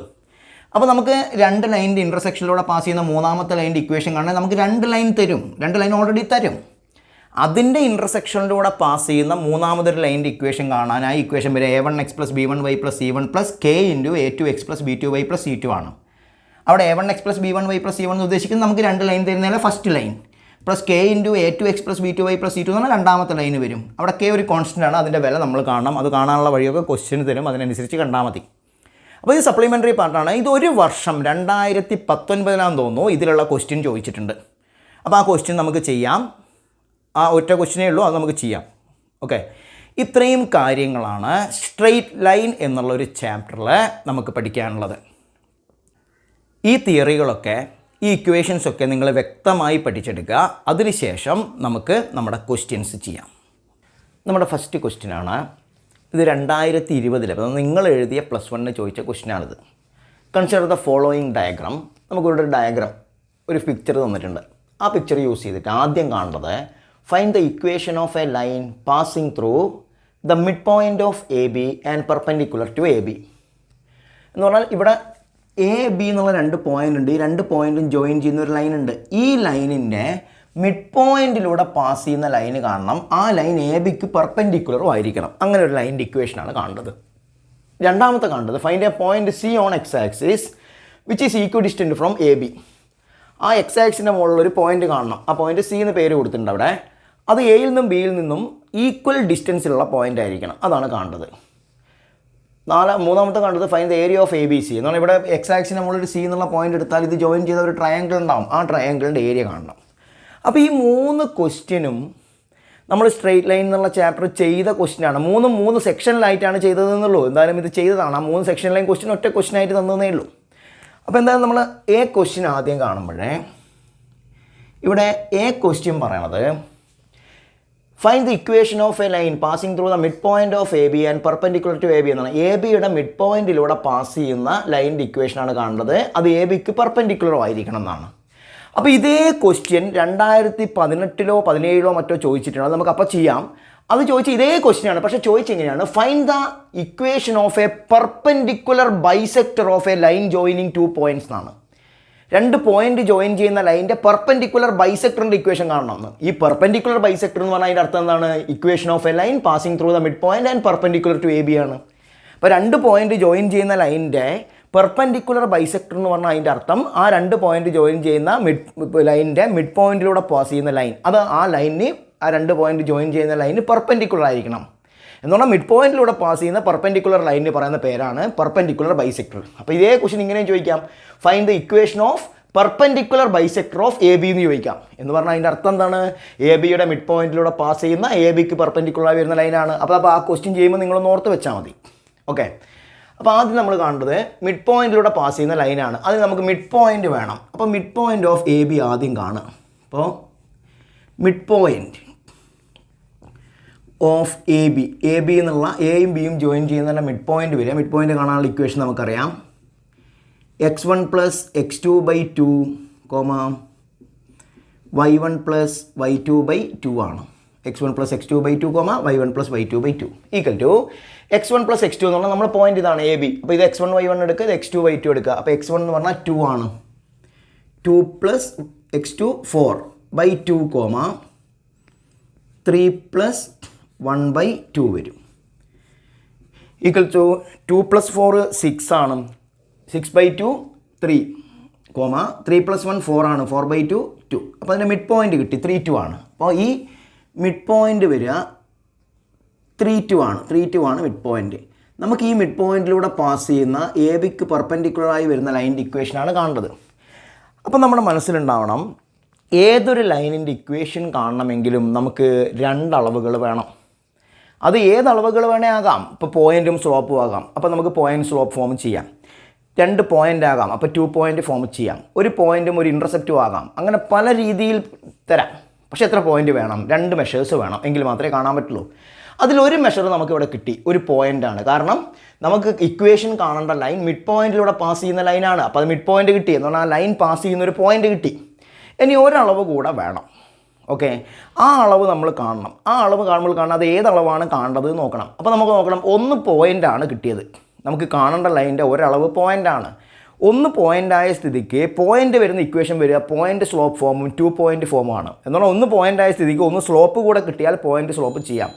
അപ്പോൾ നമുക്ക് 2 ലൈനിൻ്റെ ഇൻ്റർസെക്ഷനിലൂടെ പാസ് ചെയ്യുന്ന മൂന്നാമത്തെ ലൈനിൻ്റെ ഇക്വേഷൻ കാണാൻ നമുക്ക് 2 ലൈൻ തരും. 2 ലൈൻ ഓൾറെഡി തരും. അതിൻ്റെ ഇൻ്റർസെക്ഷനിലൂടെ പാസ് ചെയ്യുന്ന മൂന്നാമതൊരു ലൈനിൻ്റെ ഇക്വേഷൻ കാണാനായി ഇക്വേഷൻ വരെ a1x + b1y + c1 + k × a2x + b2y + c2 ആണ്. അവിടെ a1x + b1y + c1 എന്ന് ഉദ്ദേശിക്കുന്നത് നമുക്ക് 2 ലൈൻ തരുന്നതിലെ first line plus k × a2x + b2y + c2 എന്ന് പറഞ്ഞാൽ രണ്ടാമത്തെ ലൈന് വരും. അവിടെ k ഒരു കോൺസ്റ്റൻ്റ് ആണ്, അതിൻ്റെ വില നമ്മൾ കാണണം. അത് കാണാനുള്ള വഴിയൊക്കെ ക്വസ്റ്റ്യന് തരും, അതിനനുസരിച്ച് കണ്ടാൽ മതി. അപ്പോൾ ഇത് സപ്ലിമെൻ്ററി പാർട്ടാണ്. ഇത് ഒരു വർഷം 2019 തോന്നുന്നു ഇതിലുള്ള ക്വസ്റ്റ്യൻ ചോദിച്ചിട്ടുണ്ട്. അപ്പോൾ ആ ക്വസ്റ്റ്യൻ നമുക്ക് ചെയ്യാം. ആ ഒറ്റ ക്വസ്റ്റ്യനേ ഉള്ളൂ, അത് നമുക്ക് ചെയ്യാം. ഓക്കെ, ഇത്രയും കാര്യങ്ങളാണ് സ്ട്രെയിറ്റ് ലൈൻ എന്നുള്ളൊരു ചാപ്റ്ററിൽ നമുക്ക് പഠിക്കാനുള്ളത്. ഈ തിയറികളൊക്കെ ഈ ഇക്വേഷൻസൊക്കെ നിങ്ങൾ വ്യക്തമായി പഠിച്ചെടുക്കുക. അതിനുശേഷം നമുക്ക് നമ്മുടെ ക്വസ്റ്റ്യൻസ് ചെയ്യാം. നമ്മുടെ ഫസ്റ്റ് ക്വസ്റ്റ്യനാണ്. ഇത് 2020 അപ്പോൾ നിങ്ങൾ എഴുതിയ +1 ചോദിച്ച ക്വസ്റ്റ്യനാണിത്. Consider the following diagram. നമുക്കിവിടെ ഒരു ഡയഗ്രാം, ഒരു പിക്ചർ തന്നിട്ടുണ്ട്. ആ പിക്ചർ യൂസ് ചെയ്തിട്ട് ആദ്യം കാണേണ്ടത് find the equation of a line passing through the mid point of AB and perpendicular to AB. എന്ന് പറഞ്ഞാൽ ഇവിടെ AB എന്നുള്ള 2 പോയിൻ്റ് ഉണ്ട്. ഈ 2 പോയിൻറ്റും ജോയിൻ ചെയ്യുന്ന ഒരു ലൈൻ ഉണ്ട്. ഈ ലൈനിൻ്റെ മിഡ് പോയിൻറ്റിലൂടെ പാസ് ചെയ്യുന്ന ലൈന് കാണണം. ആ ലൈൻ ABക്ക് പെർപെൻഡിക്കുലറും ആയിരിക്കണം. അങ്ങനെ ഒരു ലൈനിൻ്റെ ഇക്വേഷനാണ് കാണേണ്ടത്. രണ്ടാമത്തെ കാണേണ്ടത് find a point C on x axis which is equidistant from AB. ആ x ആക്സിൻ്റെ മുകളിലൊരു പോയിൻ്റ് കാണണം. ആ പോയിൻ്റ് C എന്ന് പേര് കൊടുത്തിട്ടുണ്ട് അവിടെ. അത് എയിൽ നിന്നും ബിയിൽ നിന്നും ഈക്വൽ ഡിസ്റ്റൻസിലുള്ള പോയിൻ്റ് ആയിരിക്കണം. അതാണ് കാണേണ്ടത്. മൂന്നാമത്തെ കണ്ടത് find the area of A B C എന്ന് പറഞ്ഞാൽ ഇവിടെ എക്സ് ആക്സിന് നമ്മളൊരു സി എന്നുള്ള പോയിന്റ് എടുത്താൽ ഇത് ജോയിൻ ചെയ്ത ഒരു ട്രയാങ്കിൾ ഉണ്ടാവും, ആ ട്രയാങ്കിളിൻ്റെ ഏരിയ കാണണം. അപ്പോൾ ഈ 3 ക്വസ്റ്റ്യനും നമ്മൾ സ്ട്രെയിറ്റ് ലൈൻ എന്നുള്ള ചാപ്റ്റർ ചെയ്ത ക്വസ്റ്റ്യനാണ്. മൂന്ന് സെക്ഷനിലായിട്ടാണ് ചെയ്തതെന്നുള്ളൂ. എന്തായാലും ഇത് ചെയ്തതാണ്. ആ 3 സെക്ഷൻ ലൈൻ ക്വസ്റ്റ്യൻ ഒറ്റ ക്വസ്റ്റ്യനായിട്ട് തന്നതേ ഉള്ളൂ. അപ്പോൾ എന്തായാലും നമ്മൾ എ ക്വസ്റ്റ്യൻ ആദ്യം കാണുമ്പോഴേ ഇവിടെ എ ക്വസ്റ്റ്യൻ പറയണത് find the equation of a line passing through the mid point of A B and perpendicular to A B എന്നാണ്. എ ബിയുടെ മിഡ് പോയിന്റിലൂടെ പാസ് ചെയ്യുന്ന ലൈനിൻ്റെ ഇക്വേഷനാണ് കാണുന്നത്. അത് എ ബിക്ക് പെർപെൻഡിക്കുലർ ആയിരിക്കണം എന്നാണ്. അപ്പോൾ ഇതേ ക്വസ്റ്റ്യൻ 2018 17 മറ്റോ ചോദിച്ചിട്ടുണ്ട്. അത് നമുക്കപ്പോൾ ചെയ്യാം. അത് ചോദിച്ച ഇതേ ക്വസ്റ്റ്യനാണ്, പക്ഷേ ചോദിച്ചെങ്ങനെയാണ് find the equation of a perpendicular bisector of a line joining 2 points എന്നാണ്. 2 പോയിന്റ് ജോയിൻ ചെയ്യുന്ന ലൈനിൻ്റെ പെർപെൻഡിക്കുലർ ബൈസെക്ടറിൻ്റെ ഇക്വേഷൻ കാണണം. ഈ പെർപെൻഡിക്കുലർ ബൈസെക്ടർ എന്ന് പറഞ്ഞാൽ അതിൻ്റെ അർത്ഥം എന്താണ്? Equation of a line passing through the mid point and perpendicular to A B ആണ്. അപ്പോൾ 2 പോയിന്റ് ജോയിൻ ചെയ്യുന്ന ലൈനിൻ്റെ പെർപെൻഡിക്കുലർ ബൈസെക്ടർ എന്ന് പറഞ്ഞാൽ അതിൻ്റെ അർത്ഥം ആ 2 പോയിന്റ് ജോയിൻ ചെയ്യുന്ന ലൈനിൻ്റെ മിഡ് പോയിന്റിലൂടെ പാസ് ചെയ്യുന്ന ലൈൻ, അത് ആ ലൈനിന് ആ 2 പോയിന്റ് ജോയിൻ ചെയ്യുന്ന ലൈനിന് പെർപെൻഡിക്കുലർ ആയിരിക്കണം. എന്നുള്ള മിഡ് പോയിന്റിലൂടെ പാസ് ചെയ്യുന്ന പെർപെൻഡിക്കുലർ ലൈനിന് പറയുന്ന പേരാണ് പെർപെൻഡിക്കുലർ ബൈസെക്ടർ. അപ്പോൾ ഇതേ ക്വസ്റ്റ്യൻ ഇങ്ങനെയും ചോദിക്കാം, find the equation of perpendicular bisector of A B എന്ന് ചോദിക്കാം. എന്ന് പറഞ്ഞാൽ അതിൻ്റെ അർത്ഥം എന്താണ്? എ ബിയുടെ മിഡ് പോയിന്റിലൂടെ പാസ് ചെയ്യുന്ന എ ബിക്ക് പെർപെൻഡിക്കുലറായി വരുന്ന ലൈനാണ്. അപ്പോൾ ആ ക്വസ്റ്റ്യൻ ചെയ്യുമ്പോൾ നിങ്ങളൊന്ന് ഓർത്ത് വെച്ചാൽ മതി. ഓക്കെ, അപ്പോൾ ആദ്യം നമ്മൾ കാണുന്നത് മിഡ് പോയിന്റിലൂടെ പാസ് ചെയ്യുന്ന ലൈനാണ്. അതിന് നമുക്ക് മിഡ് പോയിന്റ് വേണം. അപ്പോൾ mid point of A B ആദ്യം കാണുക. അപ്പോൾ mid point of A B എന്നുള്ള എയും ബിയും ജോയിൻ ചെയ്യുന്ന മിഡ് പോയിന്റ് വരിക. മിഡ് പോയിന്റ് കാണാനുള്ള ഇക്വേഷൻ നമുക്കറിയാം. x1 plus x2/2 y1 plus y2/2 ആണ്. x1 plus x2/2 y1 plus y2/2 equal to x1 plus x2 എന്ന് പറഞ്ഞാൽ നമ്മുടെ പോയിന്റ് ഇതാണ് എ ബി. അപ്പോൾ ഇത് x1 y1 എടുക്കുക, ഇത് x2/2 എടുക്കുക. അപ്പോൾ x1 എന്ന് പറഞ്ഞാൽ 2 ആണ്. 2 പ്ലസ് x2 4/2 3 പ്ലസ് 1/2 വരും. ഈക്വൽ ടു 2 പ്ലസ് 4 6 ആണ്. 6/2 3 3 പ്ലസ് 1 4 ആണ്. 4/2 2. അപ്പോൾ അതിൻ്റെ മിഡ് പോയിന്റ് കിട്ടി 3 2 ആണ്. അപ്പോൾ ഈ മിഡ് പോയിന്റ് വരിക 3 2 ആണ്. 3 2 ആണ് മിഡ് പോയിന്റ്. നമുക്ക് ഈ മിഡ് പോയിന്റിലൂടെ പാസ് ചെയ്യുന്ന എ ബിക്ക് പെർപെൻഡിക്കുലറായി വരുന്ന ലൈനിൻ്റെ ഇക്വേഷനാണ് കാണേണ്ടത്. അപ്പോൾ നമ്മുടെ മനസ്സിലുണ്ടാവണം, ഏതൊരു ലൈനിൻ്റെ ഇക്വേഷൻ കാണണമെങ്കിലും നമുക്ക് 2 അളവുകൾ വേണം. അത് ഏത് അളവുകൾ വേണേ ആകാം. ഇപ്പോൾ പോയിൻറ്റും സ്ലോപ്പും ആകാം. അപ്പോൾ നമുക്ക് പോയിൻറ്റ് സ്ലോപ്പ് ഫോം ചെയ്യാം. 2 പോയിൻ്റ് ആകാം. അപ്പോൾ 2 പോയിൻ്റ് ഫോം ചെയ്യാം. ഒരു പോയിൻറ്റും ഒരു ഇൻ്റർസെപ്റ്റും ആകാം. അങ്ങനെ പല രീതിയിൽ തരാം. പക്ഷേ എത്ര പോയിൻ്റ് വേണം? 2 മെഷേഴ്സ് വേണം, എങ്കിൽ മാത്രമേ കാണാൻ പറ്റുള്ളൂ. അതിലൊരു മെഷർ നമുക്കിവിടെ കിട്ടി, ഒരു പോയിൻ്റാണ്. കാരണം നമുക്ക് ഇക്വേഷൻ കാണേണ്ട ലൈൻ മിഡ് പോയിൻറ്റിലൂടെ പാസ് ചെയ്യുന്ന ലൈനാണ്. അപ്പോൾ അത് മിഡ് പോയിൻ്റ് കിട്ടി എന്ന് പറഞ്ഞാൽ ആ ലൈൻ പാസ് ചെയ്യുന്ന ഒരു പോയിൻ്റ് കിട്ടി. ഇനി ഒരളവ് കൂടെ വേണം. ഓക്കെ, ആ അളവ് നമ്മൾ കാണണം. ആ അളവ് കാണുമ്പോൾ അത് ഏത് അളവാണ് കാണേണ്ടത് നോക്കണം. അപ്പോൾ നമുക്ക് നോക്കണം, 1 പോയിൻ്റാണ് കിട്ടിയത്. നമുക്ക് കാണേണ്ട ലൈനിൻ്റെ ഒരളവ് പോയിൻ്റാണ്. 1 പോയിൻ്റായ സ്ഥിതിക്ക് പോയിൻ്റ് വരുന്ന ഇക്വേഷൻ വരിക പോയിൻ്റ് സ്ലോപ്പ് ഫോമും 2 പോയിൻ്റ് ഫോമുമാണ്. എന്നാൽ 1 പോയിൻ്റായ സ്ഥിതിക്ക് 1 സ്ലോപ്പ് കൂടെ കിട്ടിയാൽ പോയിൻ്റ് സ്ലോപ്പ് ചെയ്യാം.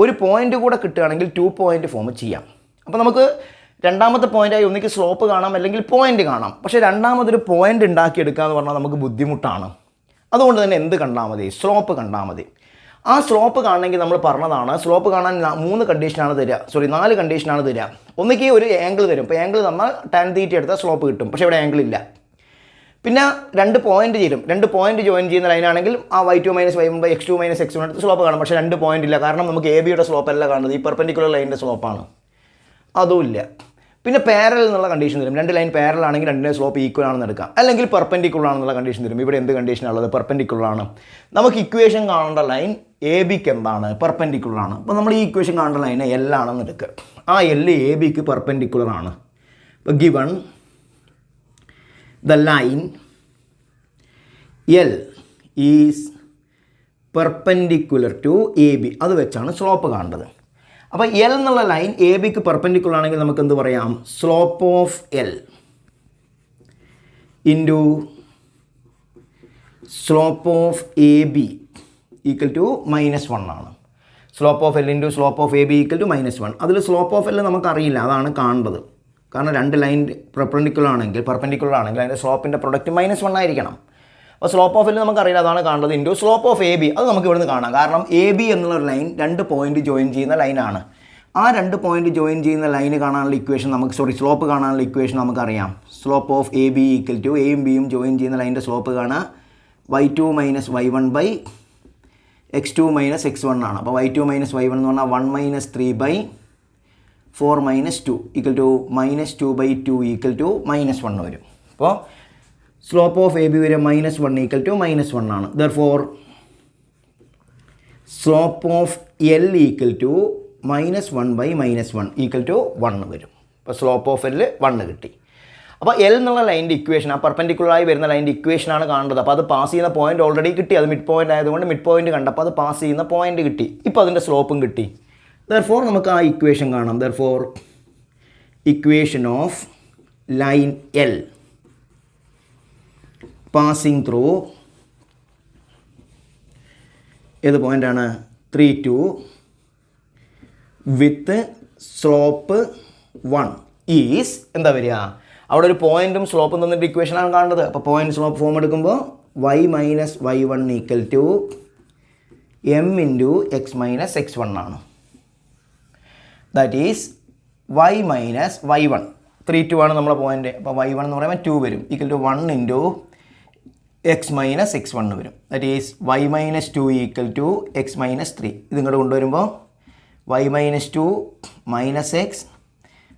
ഒരു പോയിൻ്റ് കൂടെ കിട്ടുകയാണെങ്കിൽ 2 പോയിൻ്റ് ഫോം ചെയ്യാം. അപ്പോൾ നമുക്ക് രണ്ടാമത്തെ പോയിൻ്റായി ഒന്നിക്ക് സ്ലോപ്പ് കാണാം, അല്ലെങ്കിൽ പോയിൻ്റ് കാണാം. പക്ഷേ രണ്ടാമതൊരു പോയിൻ്റ് ഉണ്ടാക്കിയെടുക്കുക എന്ന് പറഞ്ഞാൽ നമുക്ക് ബുദ്ധിമുട്ടാണ്. അതുകൊണ്ട് തന്നെ എന്ത് കണ്ടാൽ മതി? സ്ലോപ്പ് കണ്ടാൽ മതി. ആ സ്ലോപ്പ് കാണണമെങ്കിൽ നമ്മൾ പറഞ്ഞതാണ്, സ്ലോപ്പ് കാണാൻ 4 കണ്ടീഷനാണ് തരിക. ഒന്നിക്ക് ഒരു ആംഗിൾ തരും. ഇപ്പോൾ ആംഗിൾ തന്നാൽ tan θ എടുത്താൽ സ്ലോപ്പ് കിട്ടും. പക്ഷേ ഇവിടെ ആംഗിൾ ഇല്ല. പിന്നെ 2 പോയിന്റ് ചേരും. 2 പോയിന്റ് ജോയിൻ ചെയ്യുന്ന ലൈനാണെങ്കിൽ ആ y2 minus y1/x2 minus x1 എടുത്ത് സ്ലോപ്പ് കാണും. പക്ഷേ 2 പോയിന്റ് ഇല്ല. കാരണം നമുക്ക് എ ബിയുടെ സ്ലോപ്പ് അല്ല കാണുന്നത്, ഈ പെർപെൻഡിക്കുലർ ലൈനിൻ്റെ സ്ലോപ്പാണ്. അതും ഇല്ല. പിന്നെ പാരൽ എന്നുള്ള കണ്ടീഷൻ തരും. 2 ലൈൻ പാരൽ ആണെങ്കിൽ 2 സ്ലോപ്പ് ഈക്വൽ ആണെന്ന് എടുക്കാം. അല്ലെങ്കിൽ പെർപെൻഡിക്കുലർ ആണെന്നുള്ള കണ്ടീഷൻ തരും. ഇവിടെ എന്ത് കണ്ടീഷനാണുള്ളത്? പെർപെൻഡിക്കുലർ ആണ്. നമുക്ക് ഇക്വേഷൻ കാണേണ്ട ലൈൻ എ ബിക്ക് എന്താണ്? പെർപെൻഡിക്കുലർ ആണ്. അപ്പോൾ നമ്മൾ ഈ ഇക്വേഷൻ കാണേണ്ട ലൈൻ എൽ ആണെന്ന് എടുക്കുക. ആ എൽ എ ബിക്ക് പെർപെൻഡിക്കുലർ ആണ്. അപ്പോൾ given the line L is perpendicular to A B, അത് വെച്ചാണ് സ്ലോപ്പ് കാണേണ്ടത്. അപ്പോൾ എൽ എന്നുള്ള ലൈൻ എ ബിക്ക് പെർപെൻഡിക്കുലർ ആണെങ്കിൽ നമുക്ക് എന്ത് പറയാം? Slope of L into slope of A B equal to -1 ആണ്. Slope of L into slope of A B equal to -1. അതിൽ സ്ലോപ്പ് ഓഫ് എൽ നമുക്കറിയില്ല, അതാണ് കാണേണ്ടത്. കാരണം 2 ലൈൻ പെർപെൻഡിക്കുലർ ആണെങ്കിൽ അതിൻ്റെ സ്ലോപ്പിൻ്റെ പ്രൊഡക്റ്റ് -1 ആയിരിക്കണം. അപ്പോൾ സ്ലോപ്പ് ഓഫ് എൽ നമുക്കറിയില്ല, അതാണ് കാണേണ്ടത്. Into slope of A B, അത് നമുക്ക് ഇവിടുന്ന് കാണാം. കാരണം എ ബി എന്നുള്ള ലൈൻ 2 പോയിന്റ് ജോയിൻ ചെയ്യുന്ന ലൈനാണ്. ആ 2 പോയിന്റ് ജോയിൻ ചെയ്യുന്ന ലൈന് കാണാനുള്ള ഇക്വേഷൻ സ്ലോപ്പ് കാണാനുള്ള ഇക്വേഷൻ നമുക്കറിയാം. Slope of A B equal to എയും ബിയും ജോയിൻ ചെയ്യുന്ന ലൈൻ്റെ സ്ലോപ്പ് കാണുക y2 minus y1 by x2 minus x1 ആണ്. അപ്പോൾ y2 മൈനസ് y1 എന്ന് പറഞ്ഞാൽ 1 minus 3 by 4 minus 2 equal to minus 2 by 2 equal to minus 1 വരും. അപ്പോൾ സ്ലോപ്പ് ഓഫ് എ ബി വരെ മൈനസ് 1 ഈക്വൽ ടു മൈനസ് 1 ആണ്. Therefore slope of L equal to minus 1 by minus 1 equal to 1 വരും. അപ്പോൾ slope of L 1 കിട്ടി. അപ്പോൾ L എന്നുള്ള ലൈൻ്റെ equation, ആ പെർപെൻഡിക്കുലറായി വരുന്ന ലൈൻ്റെ ഇക്വേഷനാണ് കാണേണ്ടത്. അപ്പോൾ അത് പാസ് ചെയ്യുന്ന പോയിന്റ് ഓൾറെഡി കിട്ടി. അത് മിഡ് പോയിന്റ് ആയതുകൊണ്ട് മിഡ് പോയിന്റ് കണ്ടപ്പോൾ അത് പാസ് ചെയ്യുന്ന പോയിന്റ് കിട്ടി. ഇപ്പോൾ അതിൻ്റെ സ്ലോപ്പും കിട്ടി. ദെർഫോർ നമുക്ക് ആ ഇക്വേഷൻ കാണാം. Therefore equation of line L passing through ഏത് പോയിൻ്റാണ് 3 2 വിത്ത് സ്ലോപ്പ് 1 ഈസ് എന്താ വരിക? അവിടെ ഒരു പോയിൻറ്റും സ്ലോപ്പും തന്നിട്ട് ഇക്വേഷനാണ് കാണേണ്ടത്. അപ്പോൾ പോയിൻറ്റ് സ്ലോപ്പ് ഫോം എടുക്കുമ്പോൾ y minus y1 equal to m into x minus x1 ആണ്. That is y minus y1 3 2 ആണ് നമ്മളെ പോയിൻറ്റ്. അപ്പോൾ y1 എന്ന് പറയുമ്പോൾ 2 വരും equal to 1 into x minus x1 വരും. That is y minus 2 equal to x minus 3. ഇത് ഇങ്ങോട്ട് കൊണ്ടുവരുമ്പോൾ y minus 2 minus x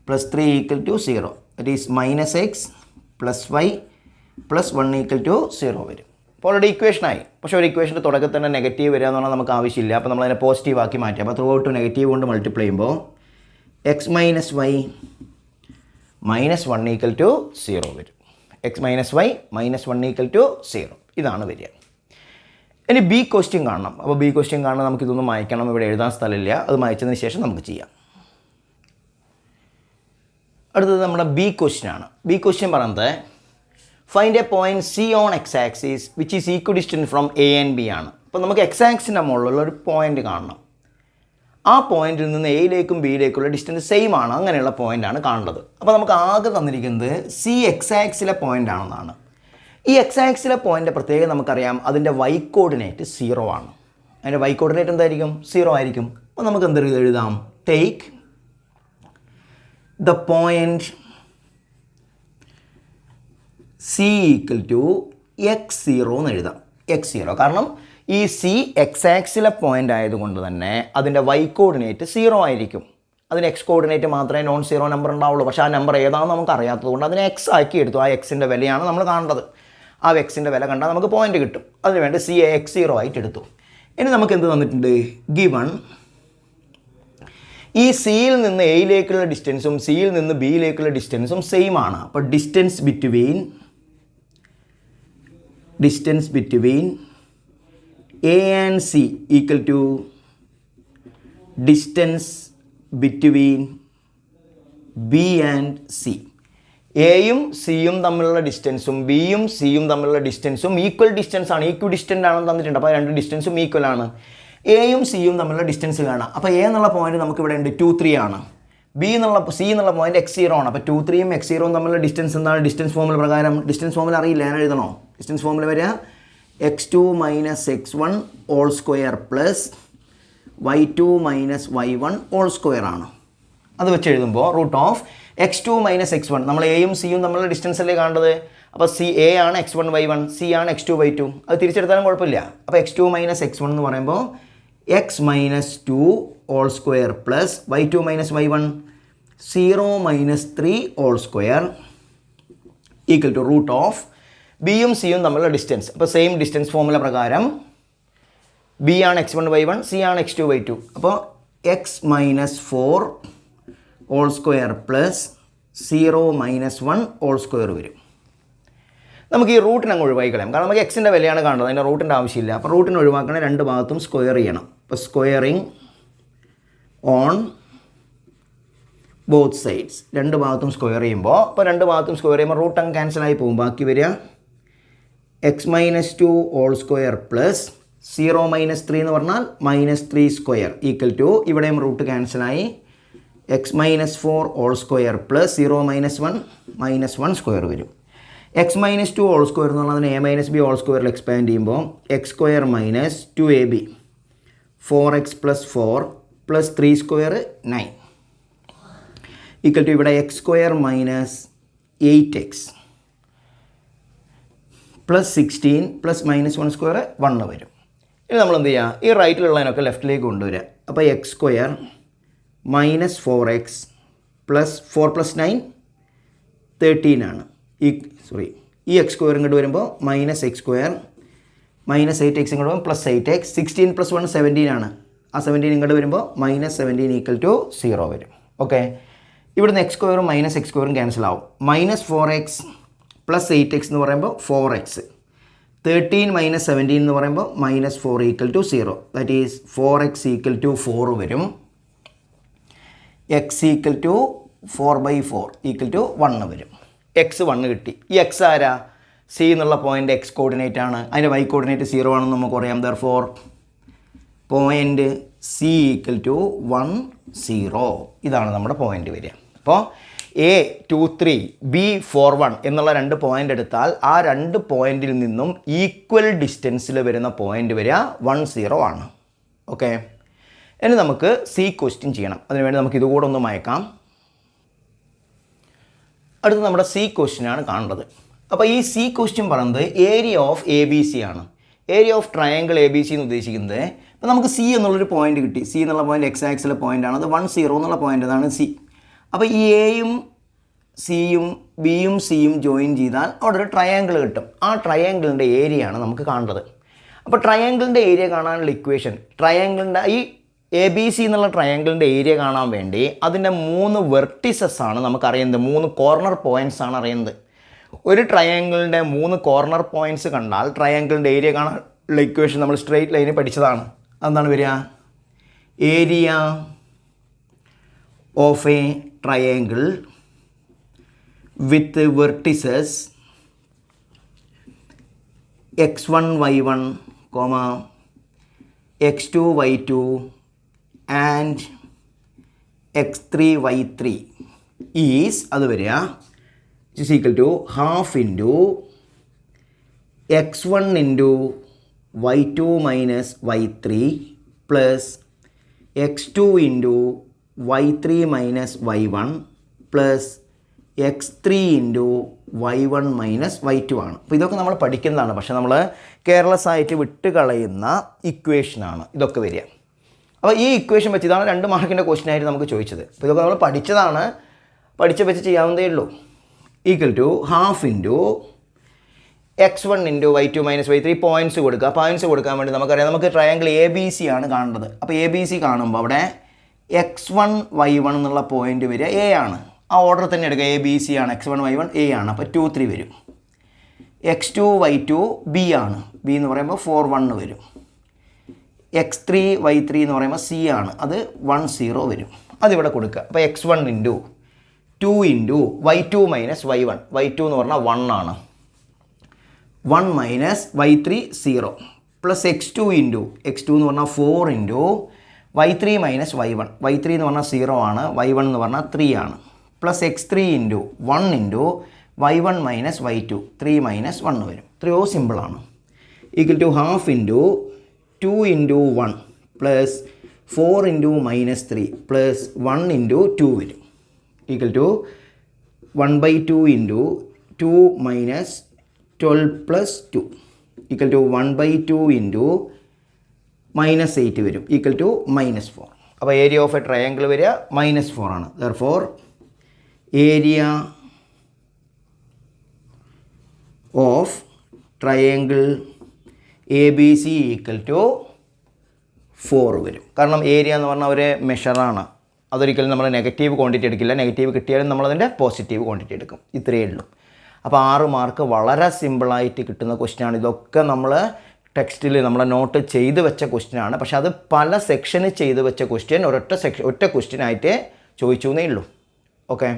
plus 3 equal to 0. That is minus x plus y plus 1 equal to 0 വരും. അപ്പോൾ already ഇക്വേഷനായി. പക്ഷേ ഒരു ഇക്വേഷൻ്റെ തുടക്കത്തിൽ തന്നെ നെഗറ്റീവ് വരിക എന്ന് പറഞ്ഞാൽ നമുക്ക് ആവശ്യമില്ല. അപ്പോൾ നമ്മളതിനെ പോസിറ്റീവ് ആക്കി മാറ്റി. അപ്പോൾ ത്രൂ ഔട്ട് നെഗറ്റീവ് കൊണ്ട് മൾട്ടിപ്ലൈ ചെയ്യുമ്പോൾ x minus y minus 1 equal to 0 വരും. X minus y minus 1 equal to 0 ഇതാണ് വരിക. ഇനി ബി ക്വസ്റ്റ്യൻ കാണണം. അപ്പോൾ ബി ക്വസ്റ്റ്യൻ കാണാൻ നമുക്കിതൊന്നും മായ്ക്കണം. ഇവിടെ എഴുതാൻ സ്ഥലമില്ല. അത് മായ്ച്ചതിന് ശേഷം നമുക്ക് ചെയ്യാം. അടുത്തത് നമ്മുടെ ബി ക്വസ്റ്റ്യൻ ആണ്. ബി ക്വസ്റ്റ്യൻ പറയുന്നത് find a point C on x axis which is equidistant from A and B ആണ്. അപ്പോൾ നമുക്ക് എക്സ് ആക്സിൻ്റെ മുകളിലുള്ള ഒരു പോയിൻ്റ് കാണണം. ആ പോയിന്റിൽ നിന്ന് എയിലേക്കും ബിയിലേക്കുള്ള ഡിസ്റ്റൻസ് സെയിം ആണ്. അങ്ങനെയുള്ള പോയിൻ്റാണ് കാണേണ്ടത്. അപ്പോൾ നമുക്ക് ആകെ തന്നിരിക്കുന്നത് സി എക്സ് ആക്സിലെ പോയിൻ്റ് ആണെന്നാണ്. ഈ എക്സ് ആക്സിലെ പോയിൻ്റ് പ്രത്യേകം നമുക്കറിയാം. അതിൻ്റെ വൈ കോർഡിനേറ്റ് 0 ആണ്. അതിൻ്റെ വൈ കോർഡിനേറ്റ് എന്തായിരിക്കും? 0 ആയിരിക്കും. അപ്പോൾ നമുക്ക് എന്ത് എഴുതാം? Take the point c equal to x0 എന്ന് എഴുതാം. x0 കാരണം ഈ സി എക്സ് ആക്സിലെ പോയിൻ്റ് ആയതുകൊണ്ട് തന്നെ അതിൻ്റെ വൈ കോർഡിനേറ്റ് 0 ആയിരിക്കും. അതിന് എക്സ് കോർഡിനേറ്റ് മാത്രമേ നോൺ സീറോ നമ്പർ ഉണ്ടാവുള്ളൂ. പക്ഷേ ആ നമ്പർ ഏതാണെന്ന് നമുക്ക് അറിയാത്തത് കൊണ്ട് അതിനെ എക്സ് ആക്കി എടുത്തു. ആ എക്സിൻ്റെ വിലയാണ് നമ്മൾ കാണേണ്ടത്. ആ എക്സിൻ്റെ വില കണ്ടാൽ നമുക്ക് പോയിൻ്റ് കിട്ടും. അതിനുവേണ്ടി സി x0 ആയിട്ട് എടുത്തു. ഇനി നമുക്ക് എന്ത് തന്നിട്ടുണ്ട്? ഗിവൺ ഈ സിയിൽ നിന്ന് എയിലേക്കുള്ള ഡിസ്റ്റൻസും സിയിൽ നിന്ന് ബിയിലേക്കുള്ള ഡിസ്റ്റൻസും സെയിം ആണ്. അപ്പോൾ distance between A and C equal to distance between B and C. എയും സിയും തമ്മിലുള്ള ഡിസ്റ്റൻസും ബിയും സിയും തമ്മിലുള്ള ഡിസ്റ്റൻസും ഈക്വൽ ഡിസ്റ്റൻസ് ആണ്. ഈക്വൽ ഡിസ്റ്റൻ്റ് ആണെന്ന് തന്നിട്ടുണ്ട്. അപ്പോൾ രണ്ട് ഡിസ്റ്റൻസും ഈക്വൽ ആണ്. എയും സിയും തമ്മിലുള്ള ഡിസ്റ്റൻസ് കാണാം. അപ്പോൾ എ എന്നുള്ള പോയിന്റ് നമുക്ക് ഇവിടെ ഉണ്ട് 2 3 ആണ്. സി എന്നുള്ള പോയിന്റ് x0 ആണ്. അപ്പോൾ 2 3യും x0യും തമ്മിലുള്ള ഡിസ്റ്റൻസ് എന്താണ്? ഡിസ്റ്റൻസ് ഫോമുല പ്രകാരം ഡിസ്റ്റൻസ് ഫോമുല അറിയില്ല, ഞാൻ എഴുതണോ? ഡിസ്റ്റൻസ് ഫോമുല വരിക x2 minus x1 whole square plus y2 minus y1 whole square ആണ്. അത് വെച്ച് എഴുതുമ്പോൾ root of x2 minus x1 നമ്മൾ എയും സിയും തമ്മിലുള്ള ഡിസ്റ്റൻസ് അല്ലേ കാണേണ്ടത്. അപ്പോൾ സി എ ആണ് x1 y1, സി ആണ് x2 y2. അത് തിരിച്ചെടുത്താലും കുഴപ്പമില്ല. അപ്പോൾ x2 മൈനസ് x1 എന്ന് പറയുമ്പോൾ x minus 2 whole square plus y2 minus y1 0 minus 3 whole square equal to root of ബിയും സിയും തമ്മിലുള്ള ഡിസ്റ്റൻസ്. അപ്പോൾ സെയിം ഡിസ്റ്റൻസ് ഫോമുല പ്രകാരം ബി ആണ് x1 y1, സി ആണ് x2 y2. അപ്പോൾ x minus 4 whole square plus 0 minus 1 whole square വരും. നമുക്ക് ഈ റൂട്ടിന് അങ്ങ് ഒഴിവാക്കി കളയാം. കാരണം നമുക്ക് എക്സിൻ്റെ വിലയാണ് കാണുന്നത്. അതിൻ്റെ റൂട്ടിൻ്റെ ആവശ്യമില്ല. അപ്പോൾ റൂട്ടിന് ഒഴിവാക്കണേ രണ്ട് ഭാഗത്തും സ്ക്വയർ ചെയ്യണം. അപ്പോൾ സ്ക്വയറിങ് ഓൺ ബോത്ത് സൈഡ്സ്. രണ്ട് ഭാഗത്തും സ്ക്വയർ ചെയ്യുമ്പോൾ രണ്ട് ഭാഗത്തും സ്ക്വയർ ചെയ്യുമ്പോൾ റൂട്ട് അങ്ങ് ക്യാൻസലായി പോകും. ബാക്കി വരിക x minus 2 whole square plus 0 minus 3 എന്ന് പറഞ്ഞാൽ മൈനസ് 3 സ്ക്വയർ ഈക്വൽ ടു ഇവിടെയും റൂട്ട് ക്യാൻസലായി x minus 4 whole square plus 0 minus 1 minus 1 square വരും. എക്സ് മൈനസ് 2 ഹോൾ സ്ക്വയർ എന്ന് പറഞ്ഞാൽ അതിന് എ മൈനസ് ബി ഹോൾ സ്ക്വയറിൽ എക്സ്പാൻഡ് ചെയ്യുമ്പോൾ x square minus 2ab 4x plus 4 plus 3 square 9. Equal to ഇവിടെ x square minus 8x plus 16 plus minus 1 square 1 വരും. ഇനി നമ്മൾ എന്ത് ചെയ്യുക, ഈ റൈറ്റിലുള്ളതിനൊക്കെ ലെഫ്റ്റിലേക്ക് കൊണ്ടുവരിക. അപ്പോൾ X square minus 4x plus 4 plus 9 13 ആണ്. ഈ എക്സ് സ്ക്വയർ ഇങ്ങോട്ട് വരുമ്പോൾ minus X square minus 8x ഇങ്ങോട്ട് വരുമ്പോൾ പ്ലസ് 8x 16 പ്ലസ് 1 17 ആണ്. ആ 17 ഇങ്ങോട്ട് വരുമ്പോൾ മൈനസ് 17 ഈക്വൽ ടു 0 വരും. ഓക്കെ, ഇവിടുന്ന് എക്സ് സ്ക്വയറും മൈനസ് എക്സ് സ്ക്വയറും ക്യാൻസൽ ആവും. മൈനസ് 4x പ്ലസ് 8x എന്ന് പറയുമ്പോൾ 4x 13 മൈനസ് 17 എന്ന് പറയുമ്പോൾ minus 4 equal to 0. That is 4x equal to 4 വരും. x equal to 4/4 equal to 1 വരും. എക്സ് 1 കിട്ടി. ഈ എക്സ് ആരാ? സി എന്നുള്ള പോയിൻ്റ് എക്സ് കോർഡിനേറ്റ് ആണ്, അതിൻ്റെ വൈ കോർഡിനേറ്റ് 0 ആണെന്ന് നമുക്കറിയാം. Therefore point C equal to 1 0. ഇതാണ് നമ്മുടെ പോയിൻ്റ് വരിക. അപ്പോൾ A 2 3 B 4 1 എന്നുള്ള 2 പോയിൻ്റ് എടുത്താൽ ആ 2 പോയിൻറ്റിൽ നിന്നും ഈക്വൽ ഡിസ്റ്റൻസിൽ വരുന്ന പോയിൻ്റ് വരിക 1 0 ആണ്. ഓക്കെ, ഇനി നമുക്ക് സി ക്വസ്റ്റ്യൻ ചെയ്യണം. അതിനുവേണ്ടി നമുക്ക് ഇതുകൂടെ ഒന്ന് മയക്കാം. അടുത്ത് നമ്മുടെ സി ക്വസ്റ്റ്യനാണ് കാണേണ്ടത്. അപ്പോൾ ഈ സി ക്വസ്റ്റ്യൻ പറയുന്നത് area of A B C ആണ്. Area of triangle A B C എന്ന് ഉദ്ദേശിക്കുന്നത്, ഇപ്പോൾ നമുക്ക് സി എന്നുള്ളൊരു പോയിൻ്റ് കിട്ടി. സി എന്നുള്ള പോയിൻ്റ് എക്സ് ആക്സിലെ പോയിൻ്റാണ്. അത് 1 0 എന്നുള്ള പോയിൻ്റ്, അതാണ് സി. അപ്പോൾ ഈ എയും സിയും ബിയും സിയും ജോയിൻ ചെയ്താൽ അവിടെ ഒരു ട്രയാങ്കിൾ കിട്ടും. ആ ട്രയാങ്കിളിൻ്റെ ഏരിയ ആണ് നമുക്ക് കാണേണ്ടത്. അപ്പോൾ ട്രയാങ്കിളിൻ്റെ ഏരിയ കാണാനുള്ള ഇക്വേഷൻ, ട്രയാങ്കിളിൻ്റെ ഈ എ ബി സി എന്നുള്ള ട്രയാങ്കിളിൻ്റെ ഏരിയ കാണാൻ വേണ്ടി അതിൻ്റെ 3 വെർട്ടിസസ് ആണ് നമുക്കറിയുന്നത്, 3 കോർണർ പോയിൻറ്റ്സ് ആണ് അറിയുന്നത്. ഒരു ട്രയാങ്കിളിൻ്റെ 3 കോർണർ പോയിൻറ്റ്സ് കണ്ടാൽ ട്രയാങ്കിളിൻ്റെ ഏരിയ കാണാനുള്ള ഇക്വേഷൻ നമ്മൾ സ്ട്രെയിറ്റ് ലൈനിൽ പഠിച്ചതാണ്. അതെന്താണ് വരിക? Area of a triangle with vertices x1 y1, x2 y2 and x3 y3 is അത് വരിക is equal to half into x1 into y2 minus y3 plus x2 into y3 minus y1 plus x3 into y1 minus y2 ആണ്. അപ്പോൾ ഇതൊക്കെ നമ്മൾ പഠിക്കുന്നതാണ്, പക്ഷേ നമ്മൾ careless ആയിട്ട് വിട്ട് കളയുന്ന ഇക്വേഷനാണ് ഇതൊക്കെ വരിക. അപ്പോൾ ഈ ഇക്വേഷൻ വെച്ച് ഇതാണ് 2 മാർക്കിൻ്റെ ക്വസ്റ്റ്യൻ ആയിട്ട് നമുക്ക് ചോദിച്ചത്. അപ്പോൾ ഇതൊക്കെ നമ്മൾ പഠിച്ചതാണ്, വെച്ച് ചെയ്യാവുന്നതേ ഉള്ളൂ. Equal to half into x1 into y2 minus y3 points കൊടുക്കുക. പോയിൻറ്റ്സ് കൊടുക്കാൻ വേണ്ടി നമുക്കറിയാം, നമുക്ക് ട്രയാങ്കിൾ എ ബി സി ആണ് കാണേണ്ടത്. അപ്പോൾ എ ബി സി കാണുമ്പോൾ അവിടെ x1 y1 എന്നുള്ള പോയിൻ്റ് വരിക എ ആണ്. ആ ഓർഡർ തന്നെ എടുക്കുക. എ ബി സി ആണ്, x1 y1 എ ആണ്. അപ്പോൾ 2 3 വരും. x2 y2 ബി ആണ്, ബി എന്ന് പറയുമ്പോൾ 4 1 വരും. x3 y3 എന്ന് പറയുമ്പോൾ സി ആണ്, അത് 1 0 വരും. അതിവിടെ കൊടുക്കുക. അപ്പോൾ x1 into 2 into y2 minus y1, y2 എന്ന് പറഞ്ഞാൽ 1 ആണ്, 1 minus y3 0 plus x2 into x2 എന്ന് പറഞ്ഞാൽ 4 into y3 minus y1, y3 എന്ന് പറഞ്ഞാൽ 0 ആണ്, y1 എന്ന് പറഞ്ഞാൽ 3 ആണ്, plus x3 into 1 into y1 minus y2, 3 minus 1 വരും. ഇത്രയോ സിമ്പിളാണ്. Equal to half into 2 into 1 plus 4 into minus 3 plus 1 into 2 വരും. Equal to 1/2 into 2 minus 12 plus 2 equal to 1/2 into minus 8 വരും. Equal to minus 4. അപ്പോൾ area of a triangle വരിക minus 4 ആണ്. Therefore area of triangle A B C equal to 4 വരും. കാരണം area എന്ന് പറഞ്ഞാൽ ഒരു മെഷറാണ്, അതൊരിക്കലും നമ്മൾ നെഗറ്റീവ് ക്വാണ്ടിറ്റി എടുക്കില്ല. നെഗറ്റീവ് കിട്ടിയാലും നമ്മളതിൻ്റെ പോസിറ്റീവ് ക്വാണ്ടിറ്റി എടുക്കും. ഇത്രയേ ഉള്ളൂ. അപ്പോൾ 6 മാർക്ക് വളരെ സിമ്പിളായിട്ട് കിട്ടുന്ന ക്വസ്റ്റ്യനാണ്. ഇതൊക്കെ നമ്മൾ ടെക്സ്റ്റിൽ നമ്മളെ നോട്ട് ചെയ്ത് വെച്ച ക്വസ്റ്റ്യനാണ്. പക്ഷേ അത് പല സെക്ഷന് ചെയ്ത് വെച്ച ക്വസ്റ്റ്യൻ ഒറ്റ ക്വസ്റ്റ്യനായിട്ട് ചോദിച്ചു എന്നേ ഉള്ളൂ. ഓക്കെ,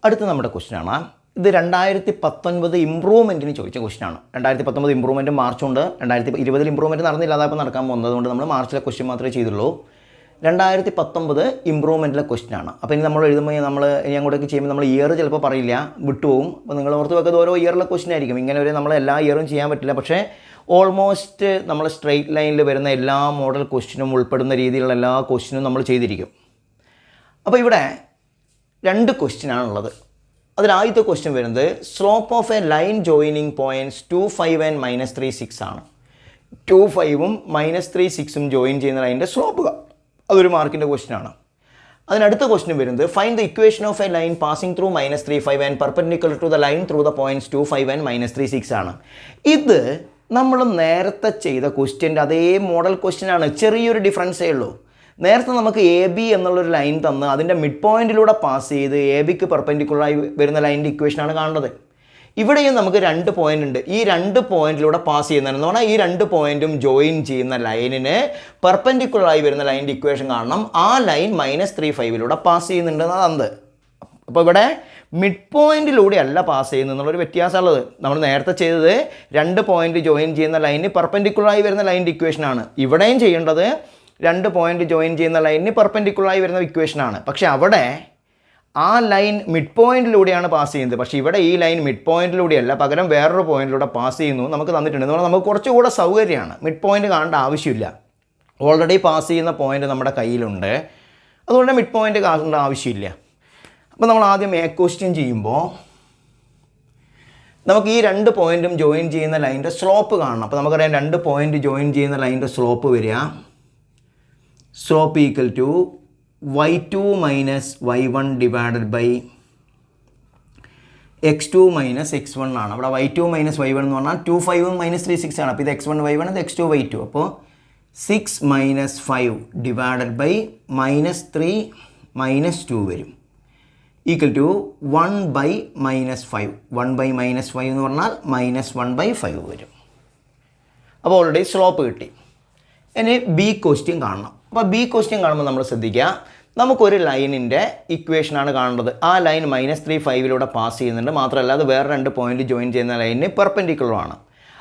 അടുത്ത നമ്മുടെ ക്വസ്റ്റ്യനാണ്. ഇത് 2019 ഇമ്പ്രൂവ്മെൻറ്റിന് ചോദിച്ച ക്വസ്റ്റ്യനാണ്. 2019 ഇമ്പ്രൂവ്മെൻറ്റ് മാർച്ചുണ്ട്, 2020 ഇമ്പ്രൂവ്മെൻറ്റ് നടന്നില്ല, അതപ്പോൾ നടക്കാൻ പോകുന്നത് കൊണ്ട് നമ്മൾ മാർച്ചിലെ ക്വസ്റ്റ്യൻ മാത്രമേ ചെയ്തുള്ളൂ. 2019 ഇമ്പ്രൂവ്മെൻറ്റിലെ ക്വസ്റ്റ്യനാണ്. അപ്പോൾ ഇനി നമ്മൾ എഴുതുമ്പോൾ ഇനി അങ്ങോട്ടേക്ക് ചെയ്യുമ്പോൾ നമ്മൾ ഇയർ ചിലപ്പോൾ പറയില്ല, വിട്ടുപോകും. അപ്പോൾ നിങ്ങൾ ഓർത്ത് വെക്കുന്നത് ഓരോ ഇയറിലെ ക്വസ്റ്റ്യൻ ആയിരിക്കും. ഇങ്ങനെ ഒരു നമ്മൾ എല്ലാ ഇയറും ചെയ്യാൻ പറ്റില്ല. പക്ഷേ ഓൾമോസ്റ്റ് നമ്മൾ സ്ട്രെയിറ്റ് ലൈനിൽ വരുന്ന എല്ലാ മോഡൽ ക്വസ്റ്റ്യനും ഉൾപ്പെടുന്ന രീതിയിലുള്ള എല്ലാ ക്വസ്റ്റ്യനും നമ്മൾ ചെയ്തിരിക്കും. അപ്പോൾ ഇവിടെ രണ്ട് ക്വസ്റ്റ്യൻ ആണുള്ളത്. അതിൽ ആദ്യത്തെ ക്വസ്റ്റ്യൻ വരുന്നത് slope of a line joining points 2, 5 and -3, 6 ആണ്. 2, 5ഉം -3, 6ഉം ജോയിൻ ചെയ്യുന്ന ലൈനിൻ്റെ സ്ലോപ്പ്. അതൊരു മാർക്കിൻ്റെ ക്വസ്റ്റ്യൻ ആണ്. അതിനടുത്ത ക്വസ്റ്റ്യൻ വരുന്നത് find the equation of a line passing through -3, 5 and perpendicular to the line through the points 2, 5 and -3, 6 ആണ്. ഇത് നമ്മൾ നേരത്തെ ചെയ്ത ക്വസ്റ്റ്യൻ്റെ അതേ മോഡൽ ക്വസ്റ്റ്യൻ ആണ്. ചെറിയൊരു ഡിഫറൻസേ ഉള്ളൂ. നേരത്തെ നമുക്ക് എ ബി എന്നുള്ളൊരു ലൈൻ തന്ന് അതിൻ്റെ മിഡ് പോയിൻറ്റിലൂടെ പാസ് ചെയ്ത് എ ബിക്ക് പെർപെൻഡിക്കുലറായി വരുന്ന ലൈനിൻ്റെ ഇക്വേഷനാണ് കാണുന്നത്. ഇവിടെയും നമുക്ക് 2 പോയിൻ്റ് ഉണ്ട്. ഈ 2 പോയിൻറ്റിലൂടെ പാസ് ചെയ്യുന്നതെന്ന് പറഞ്ഞാൽ ഈ 2 പോയിൻറ്റും ജോയിൻ ചെയ്യുന്ന ലൈനിന് പെർപെൻഡിക്കുലറായി വരുന്ന ലൈനിൻ്റെ ഇക്വേഷൻ കാണണം. ആ ലൈൻ -3, 5ലൂടെ പാസ് ചെയ്യുന്നുണ്ടെന്നത്. അപ്പോൾ ഇവിടെ മിഡ് പോയിൻറ്റിലൂടെ അല്ല പാസ് ചെയ്യുന്നത് എന്നുള്ളൊരു വ്യത്യാസമുള്ളത്. നമ്മൾ നേരത്തെ ചെയ്തത് 2 പോയിൻറ്റ് ജോയിൻ ചെയ്യുന്ന ലൈനിന് പെർപെൻഡിക്കുലറായി വരുന്ന ലൈനിൻ്റെ ഇക്വേഷനാണ്. ഇവിടെയും ചെയ്യേണ്ടത് 2 പോയിൻറ്റ് ജോയിൻ ചെയ്യുന്ന ലൈനിന് പെർപെൻഡിക്കുലറായി വരുന്ന ഇക്വേഷനാണ്. പക്ഷേ അവിടെ ആ ലൈൻ മിഡ് പോയിൻറ്റിലൂടെയാണ് പാസ് ചെയ്യുന്നത്. പക്ഷേ ഇവിടെ ഈ ലൈൻ മിഡ് പോയിൻറ്റിലൂടെയല്ല, പകരം വേറൊരു പോയിൻറ്റിലൂടെ പാസ് ചെയ്യുന്നു നമുക്ക് തന്നിട്ടുണ്ട്. എന്ന് പറഞ്ഞാൽ നമുക്ക് കുറച്ചുകൂടെ സൗകര്യമാണ്. മിഡ് പോയിൻറ്റ് കാണേണ്ട ആവശ്യമില്ല. ഓൾറെഡി പാസ് ചെയ്യുന്ന പോയിൻറ്റ് നമ്മുടെ കയ്യിലുണ്ട്. അതുകൊണ്ട് മിഡ് പോയിൻറ്റ് കാണേണ്ട ആവശ്യമില്ല. അപ്പോൾ നമ്മൾ ആദ്യം എ ക്വസ്റ്റ്യൻ ചെയ്യുമ്പോൾ നമുക്ക് ഈ 2 പോയിൻറ്റും ജോയിൻ ചെയ്യുന്ന ലൈനിൻ്റെ സ്ലോപ്പ് കാണണം. അപ്പോൾ നമുക്കറിയാം 2 പോയിൻറ്റ് ജോയിൻ ചെയ്യുന്ന ലൈനിൻ്റെ സ്ലോപ്പ് വരിക slope equal to y2 minus y1 divided by x2 minus x1 ആണ്. അവിടെ y2 മൈനസ് y1 എന്ന് പറഞ്ഞാൽ 2, 5ഉം -3, 6 ആണ്. അപ്പോൾ ഇത് x1 y1 ഇത് x2 y2. അപ്പോൾ 6 മൈനസ് 5 ഡിവൈഡഡ് ബൈ -3 -2 വരും ഈക്വൽ ടു 1/-5. 1/-5 എന്ന് പറഞ്ഞാൽ -1/5 വരും. അപ്പോൾ ഓൾറെഡി സ്ലോപ്പ് കിട്ടി. ഇനി ബി ക്വസ്റ്റ്യൻ കാണണം. അപ്പോൾ ബി ക്വസ്റ്റ്യൻ കാണുമ്പോൾ നമ്മൾ ശ്രദ്ധിക്കുക, നമുക്കൊരു ലൈനിൻ്റെ ഇക്വേഷനാണ് കാണേണ്ടത്. ആ ലൈൻ -3, 5ലൂടെ പാസ് ചെയ്യുന്നുണ്ട്. മാത്രമല്ല അത് വേറെ 2 പോയിൻറ്റ് ജോയിൻ ചെയ്യുന്ന ലൈനിന് പെർപെൻഡിക്കുലറാണ്.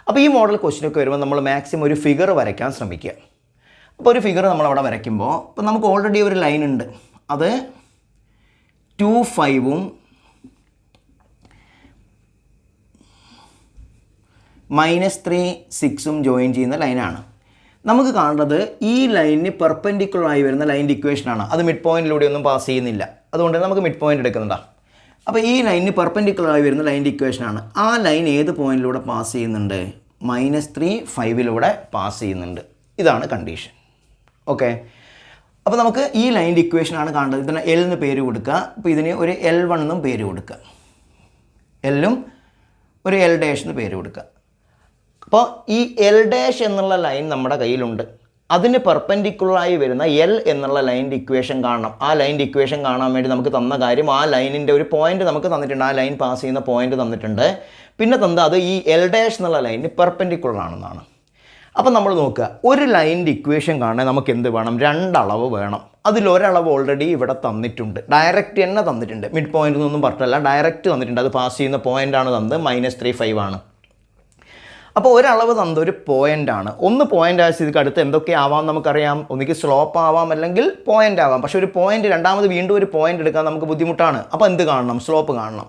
അപ്പോൾ ഈ മോഡൽ ക്വസ്റ്റ്യനൊക്കെ വരുമ്പോൾ നമ്മൾ മാക്സിമം ഒരു ഫിഗർ വരയ്ക്കാൻ ശ്രമിക്കുക. അപ്പോൾ ഒരു ഫിഗർ നമ്മളവിടെ വരയ്ക്കുമ്പോൾ ഇപ്പോൾ നമുക്ക് ഓൾറെഡി ഒരു ലൈൻ ഉണ്ട്. അത് 2, 5ഉം -3, 6ഉം ജോയിൻ ചെയ്യുന്ന ലൈനാണ്. നമുക്ക് കാണേണ്ടത് ഈ ലൈനിന് പെർപെൻഡിക്കുലറായി വരുന്ന ലൈനിൻ്റെ ഇക്വേഷനാണ്. അത് മിഡ് പോയിൻറ്റിലൂടെ ഒന്നും പാസ് ചെയ്യുന്നില്ല. അതുകൊണ്ട് നമുക്ക് മിഡ് പോയിൻ്റ് എടുക്കുന്നുണ്ടാ. അപ്പോൾ ഈ ലൈനിന് പെർപെൻഡിക്കുലറായി വരുന്ന ലൈനിൻ്റെ ഇക്വേഷനാണ്. ആ ലൈൻ ഏത് പോയിൻറ്റിലൂടെ പാസ് ചെയ്യുന്നുണ്ട്? -3, 5ലൂടെ പാസ് ചെയ്യുന്നുണ്ട്. ഇതാണ് കണ്ടീഷൻ. ഓക്കെ. അപ്പോൾ നമുക്ക് ഈ ലൈനിൻ്റെ ഇക്വേഷനാണ് കാണേണ്ടത്. ഇതിന് എൽ എന്ന് പേര് കൊടുക്കുക. അപ്പോൾ ഇതിന് ഒരു L1 എന്നും പേര് കൊടുക്കുക. എല്ലും ഒരു L' എന്ന് പേര് കൊടുക്കുക. അപ്പോൾ ഈ L' എന്നുള്ള ലൈൻ നമ്മുടെ കയ്യിലുണ്ട്. അതിന് പെർപെൻഡിക്കുലറായി വരുന്ന L എന്നുള്ള ലൈനിൻ്റെ ഇക്വേഷൻ കാണണം. ആ ലൈനിൻ്റെ ഇക്വേഷൻ കാണാൻ വേണ്ടി നമുക്ക് തന്ന കാര്യം ആ ലൈനിൻ്റെ ഒരു പോയിൻ്റ് നമുക്ക് തന്നിട്ടുണ്ട്. ആ ലൈൻ പാസ് ചെയ്യുന്ന പോയിൻ്റ് തന്നിട്ടുണ്ട്. പിന്നെ അത് ഈ L' എന്നുള്ള ലൈനിന് പെർപെൻഡിക്കുലർ ആണെന്നാണ്. അപ്പോൾ നമ്മൾ നോക്കുക, ഒരു ലൈനിൻ്റെ ഇക്വേഷൻ കാണാൻ നമുക്ക് എന്ത് വേണം? 2 അളവ് വേണം. അതിലൊരളവ് ഓൾറെഡി ഇവിടെ തന്നിട്ടുണ്ട്. ഡയറക്റ്റ് തന്നെ തന്നിട്ടുണ്ട്. മിഡ് പോയിൻ്റ് ഒന്നും പറഞ്ഞില്ല, ഡയറക്റ്റ് തന്നിട്ടുണ്ട്. അത് പാസ് ചെയ്യുന്ന പോയിൻ്റാണ് തന്നത്. -3, 5 ആണ്. അപ്പോൾ ഒരളവ് തന്നത് ഒരു പോയിൻ്റാണ്. ഒന്ന് പോയിൻ്റ് ആയ സ്ഥിതിക്ക് അടുത്ത് എന്തൊക്കെ ആവാം നമുക്കറിയാം. ഒന്നുകിൽ സ്ലോപ്പ് ആവാം, അല്ലെങ്കിൽ പോയിൻ്റ് ആവാം. പക്ഷേ ഒരു പോയിൻ്റ് രണ്ടാമത് വീണ്ടും ഒരു പോയിൻ്റ് എടുക്കാൻ നമുക്ക് ബുദ്ധിമുട്ടാണ്. അപ്പോൾ എന്ത് കാണണം? സ്ലോപ്പ് കാണണം.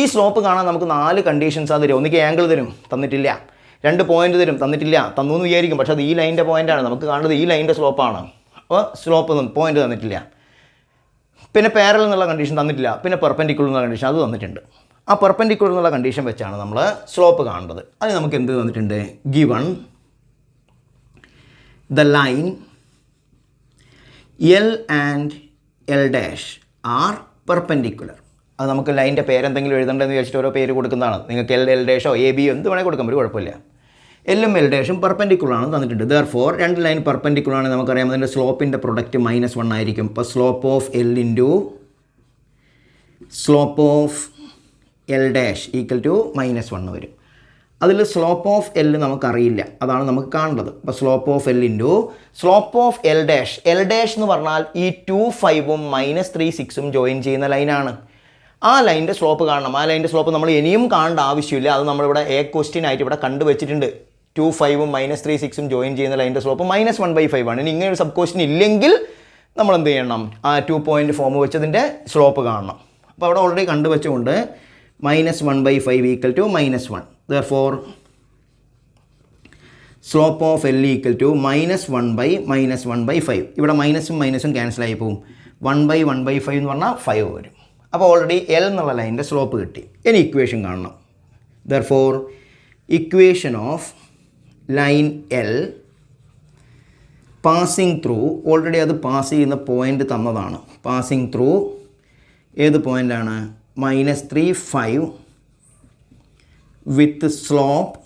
ഈ സ്ലോപ്പ് കാണാൻ നമുക്ക് 4 കണ്ടീഷൻസ് തരും. ഒന്നുകിൽ ആംഗിൾ തരും, തന്നിട്ടില്ല. 2 പോയിൻ്റ് തരും, തന്നിട്ടില്ല. തന്നു എന്ന് വിചാരിക്കും, പക്ഷേ അത് ഈ ലൈനിൻ്റെ പോയിൻ്റാണ്. നമുക്ക് കാണുന്നത് ഈ ലൈനിൻ്റെ സ്ലോപ്പാണ്. അപ്പോൾ സ്ലോപ്പ് പോയിൻ്റ് തന്നിട്ടില്ല. പിന്നെ പാരലൽ എന്നുള്ള കണ്ടീഷൻ തന്നിട്ടില്ല. പിന്നെ പെർപെൻഡിക്കുലർ എന്നുള്ള കണ്ടീഷൻ അത് തന്നിട്ടുണ്ട്. ആ പെർപെൻഡിക്കുലർ എന്നുള്ള കണ്ടീഷൻ വെച്ചാണ് നമ്മൾ സ്ലോപ്പ് കാണേണ്ടത്. അതിന് നമുക്ക് എന്ത് തന്നിട്ടുണ്ട്? Given the line L and L' are perpendicular. അത് നമുക്ക് ലൈനിൻ്റെ പേരെന്തെങ്കിലും എഴുതേണ്ടതെന്ന് വിചാരിച്ചിട്ട് ഓരോ പേര് കൊടുക്കുന്നതാണ്. നിങ്ങൾക്ക് L', A, B എന്ത് വേണമെങ്കിൽ കൊടുക്കാൻ ഒരു കുഴപ്പമില്ല. എല്ലും L' പെർപെൻഡിക്കുലർ ആണ് തന്നിട്ടുണ്ട്. ദെർഫോർ 2 ലൈൻ പെർപെൻഡിക്കുലർ ആണ്. നമുക്കറിയാം അതിൻ്റെ സ്ലോപ്പിൻ്റെ പ്രൊഡക്റ്റ് -1 ആയിരിക്കും. അപ്പോൾ slope of L into slope of L' equal to -1 വരും. അതിൽ സ്ലോപ്പ് ഓഫ് L നമുക്കറിയില്ല, അതാണ് നമുക്ക് കാണേണ്ടത്. അപ്പോൾ slope of L into slope of L'. L' എന്ന് പറഞ്ഞാൽ ഈ 2, 5ഉം -3, 6ഉം ജോയിൻ ചെയ്യുന്ന ലൈനാണ്. ആ ലൈനിൻ്റെ സ്ലോപ്പ് കാണണം. ആ ലൈനിൻ്റെ സ്ലോപ്പ് നമ്മൾ ഇനിയും കാണേണ്ട ആവശ്യമില്ല. അത് നമ്മളിവിടെ ക്വസ്റ്റ്യൻ ആയിട്ട് ഇവിടെ കണ്ടുവച്ചിട്ടുണ്ട്. 2, 5ഉം -3, 6ഉം ജോയിൻ ചെയ്യുന്ന ലൈനിൻ്റെ സ്ലോപ്പ് -1/5 ആണ്. ഇനി ഇങ്ങനെ ഒരു സബ് ക്വസ്റ്റ്യൻ ഇല്ലെങ്കിൽ നമ്മൾ എന്ത് ചെയ്യണം? ആ 2 പോയിൻറ്റ് ഫോം വെച്ചതിൻ്റെ സ്ലോപ്പ് കാണണം. അപ്പോൾ അവിടെ ഓൾറെഡി കണ്ടുവച്ചുകൊണ്ട് -1/5 equal to -1. Therefore slope of L equal to -1/-1/5. ഇവിടെ മൈനസും ക്യാൻസൽ ആയി പോകും. 1/1/5 എന്ന് പറഞ്ഞാൽ 5 വരും. അപ്പോൾ ഓൾറെഡി എൽ എന്നുള്ള ലൈനിൻ്റെ സ്ലോപ്പ് കിട്ടി. ഇനി ഇക്വേഷൻ കാണണം. Therefore equation of line L passing through, already അത് പാസ് ചെയ്യുന്ന പോയിൻ്റ് തന്നതാണ്. പാസിങ് ത്രൂ ഏത് പോയിൻ്റാണ്? -3 വിത്ത് സ്ലോപ്പ്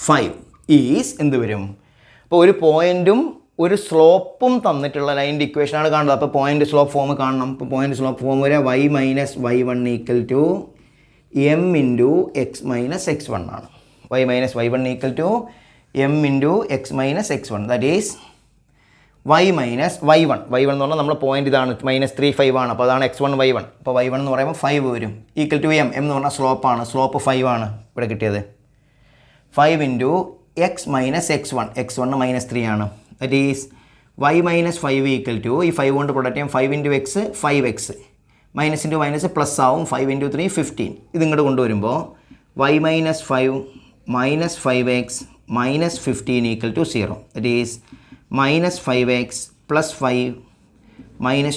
5 ഈസ് എന്ത് വരും? അപ്പോൾ ഒരു പോയിൻറ്റും ഒരു സ്ലോപ്പും തന്നിട്ടുള്ള ലൈൻ്റെ ഇക്വേഷനാണ് കാണുന്നത്. അപ്പോൾ പോയിൻ്റ് സ്ലോപ്പ് ഫോം കാണണം. ഇപ്പോൾ പോയിൻ്റ് സ്ലോപ്പ് ഫോം വരെ y - y1 = m × x - x1 ആണ്. y - y1 = m × x - x1, that is y - y1 എന്ന് പറഞ്ഞാൽ നമ്മുടെ പോയിൻ്റ് ഇതാണ്, -3 ആണ്. അപ്പോൾ അതാണ് x1 y1. അപ്പോൾ y1 എന്ന് പറയുമ്പോൾ 5 വരും, ഈക്വൽ ടു m എന്ന് പറഞ്ഞാൽ സ്ലോപ്പാണ്, സ്ലോപ്പ് 5 ആണ് ഇവിടെ കിട്ടിയത്. 5 × x - x1, x1 -3 ആണ്. That is y - 5 equal to, ഈ 5 കൊണ്ട് പ്രൊഡക്റ്റ് ചെയ്യാം, 5 × x 5x, minus into minus plus ആവും, 5 × 3 15. ഇതിങ്ങോട്ട് കൊണ്ടുവരുമ്പോൾ y - 5 - 5x - 15 = 0. That is -5x + 5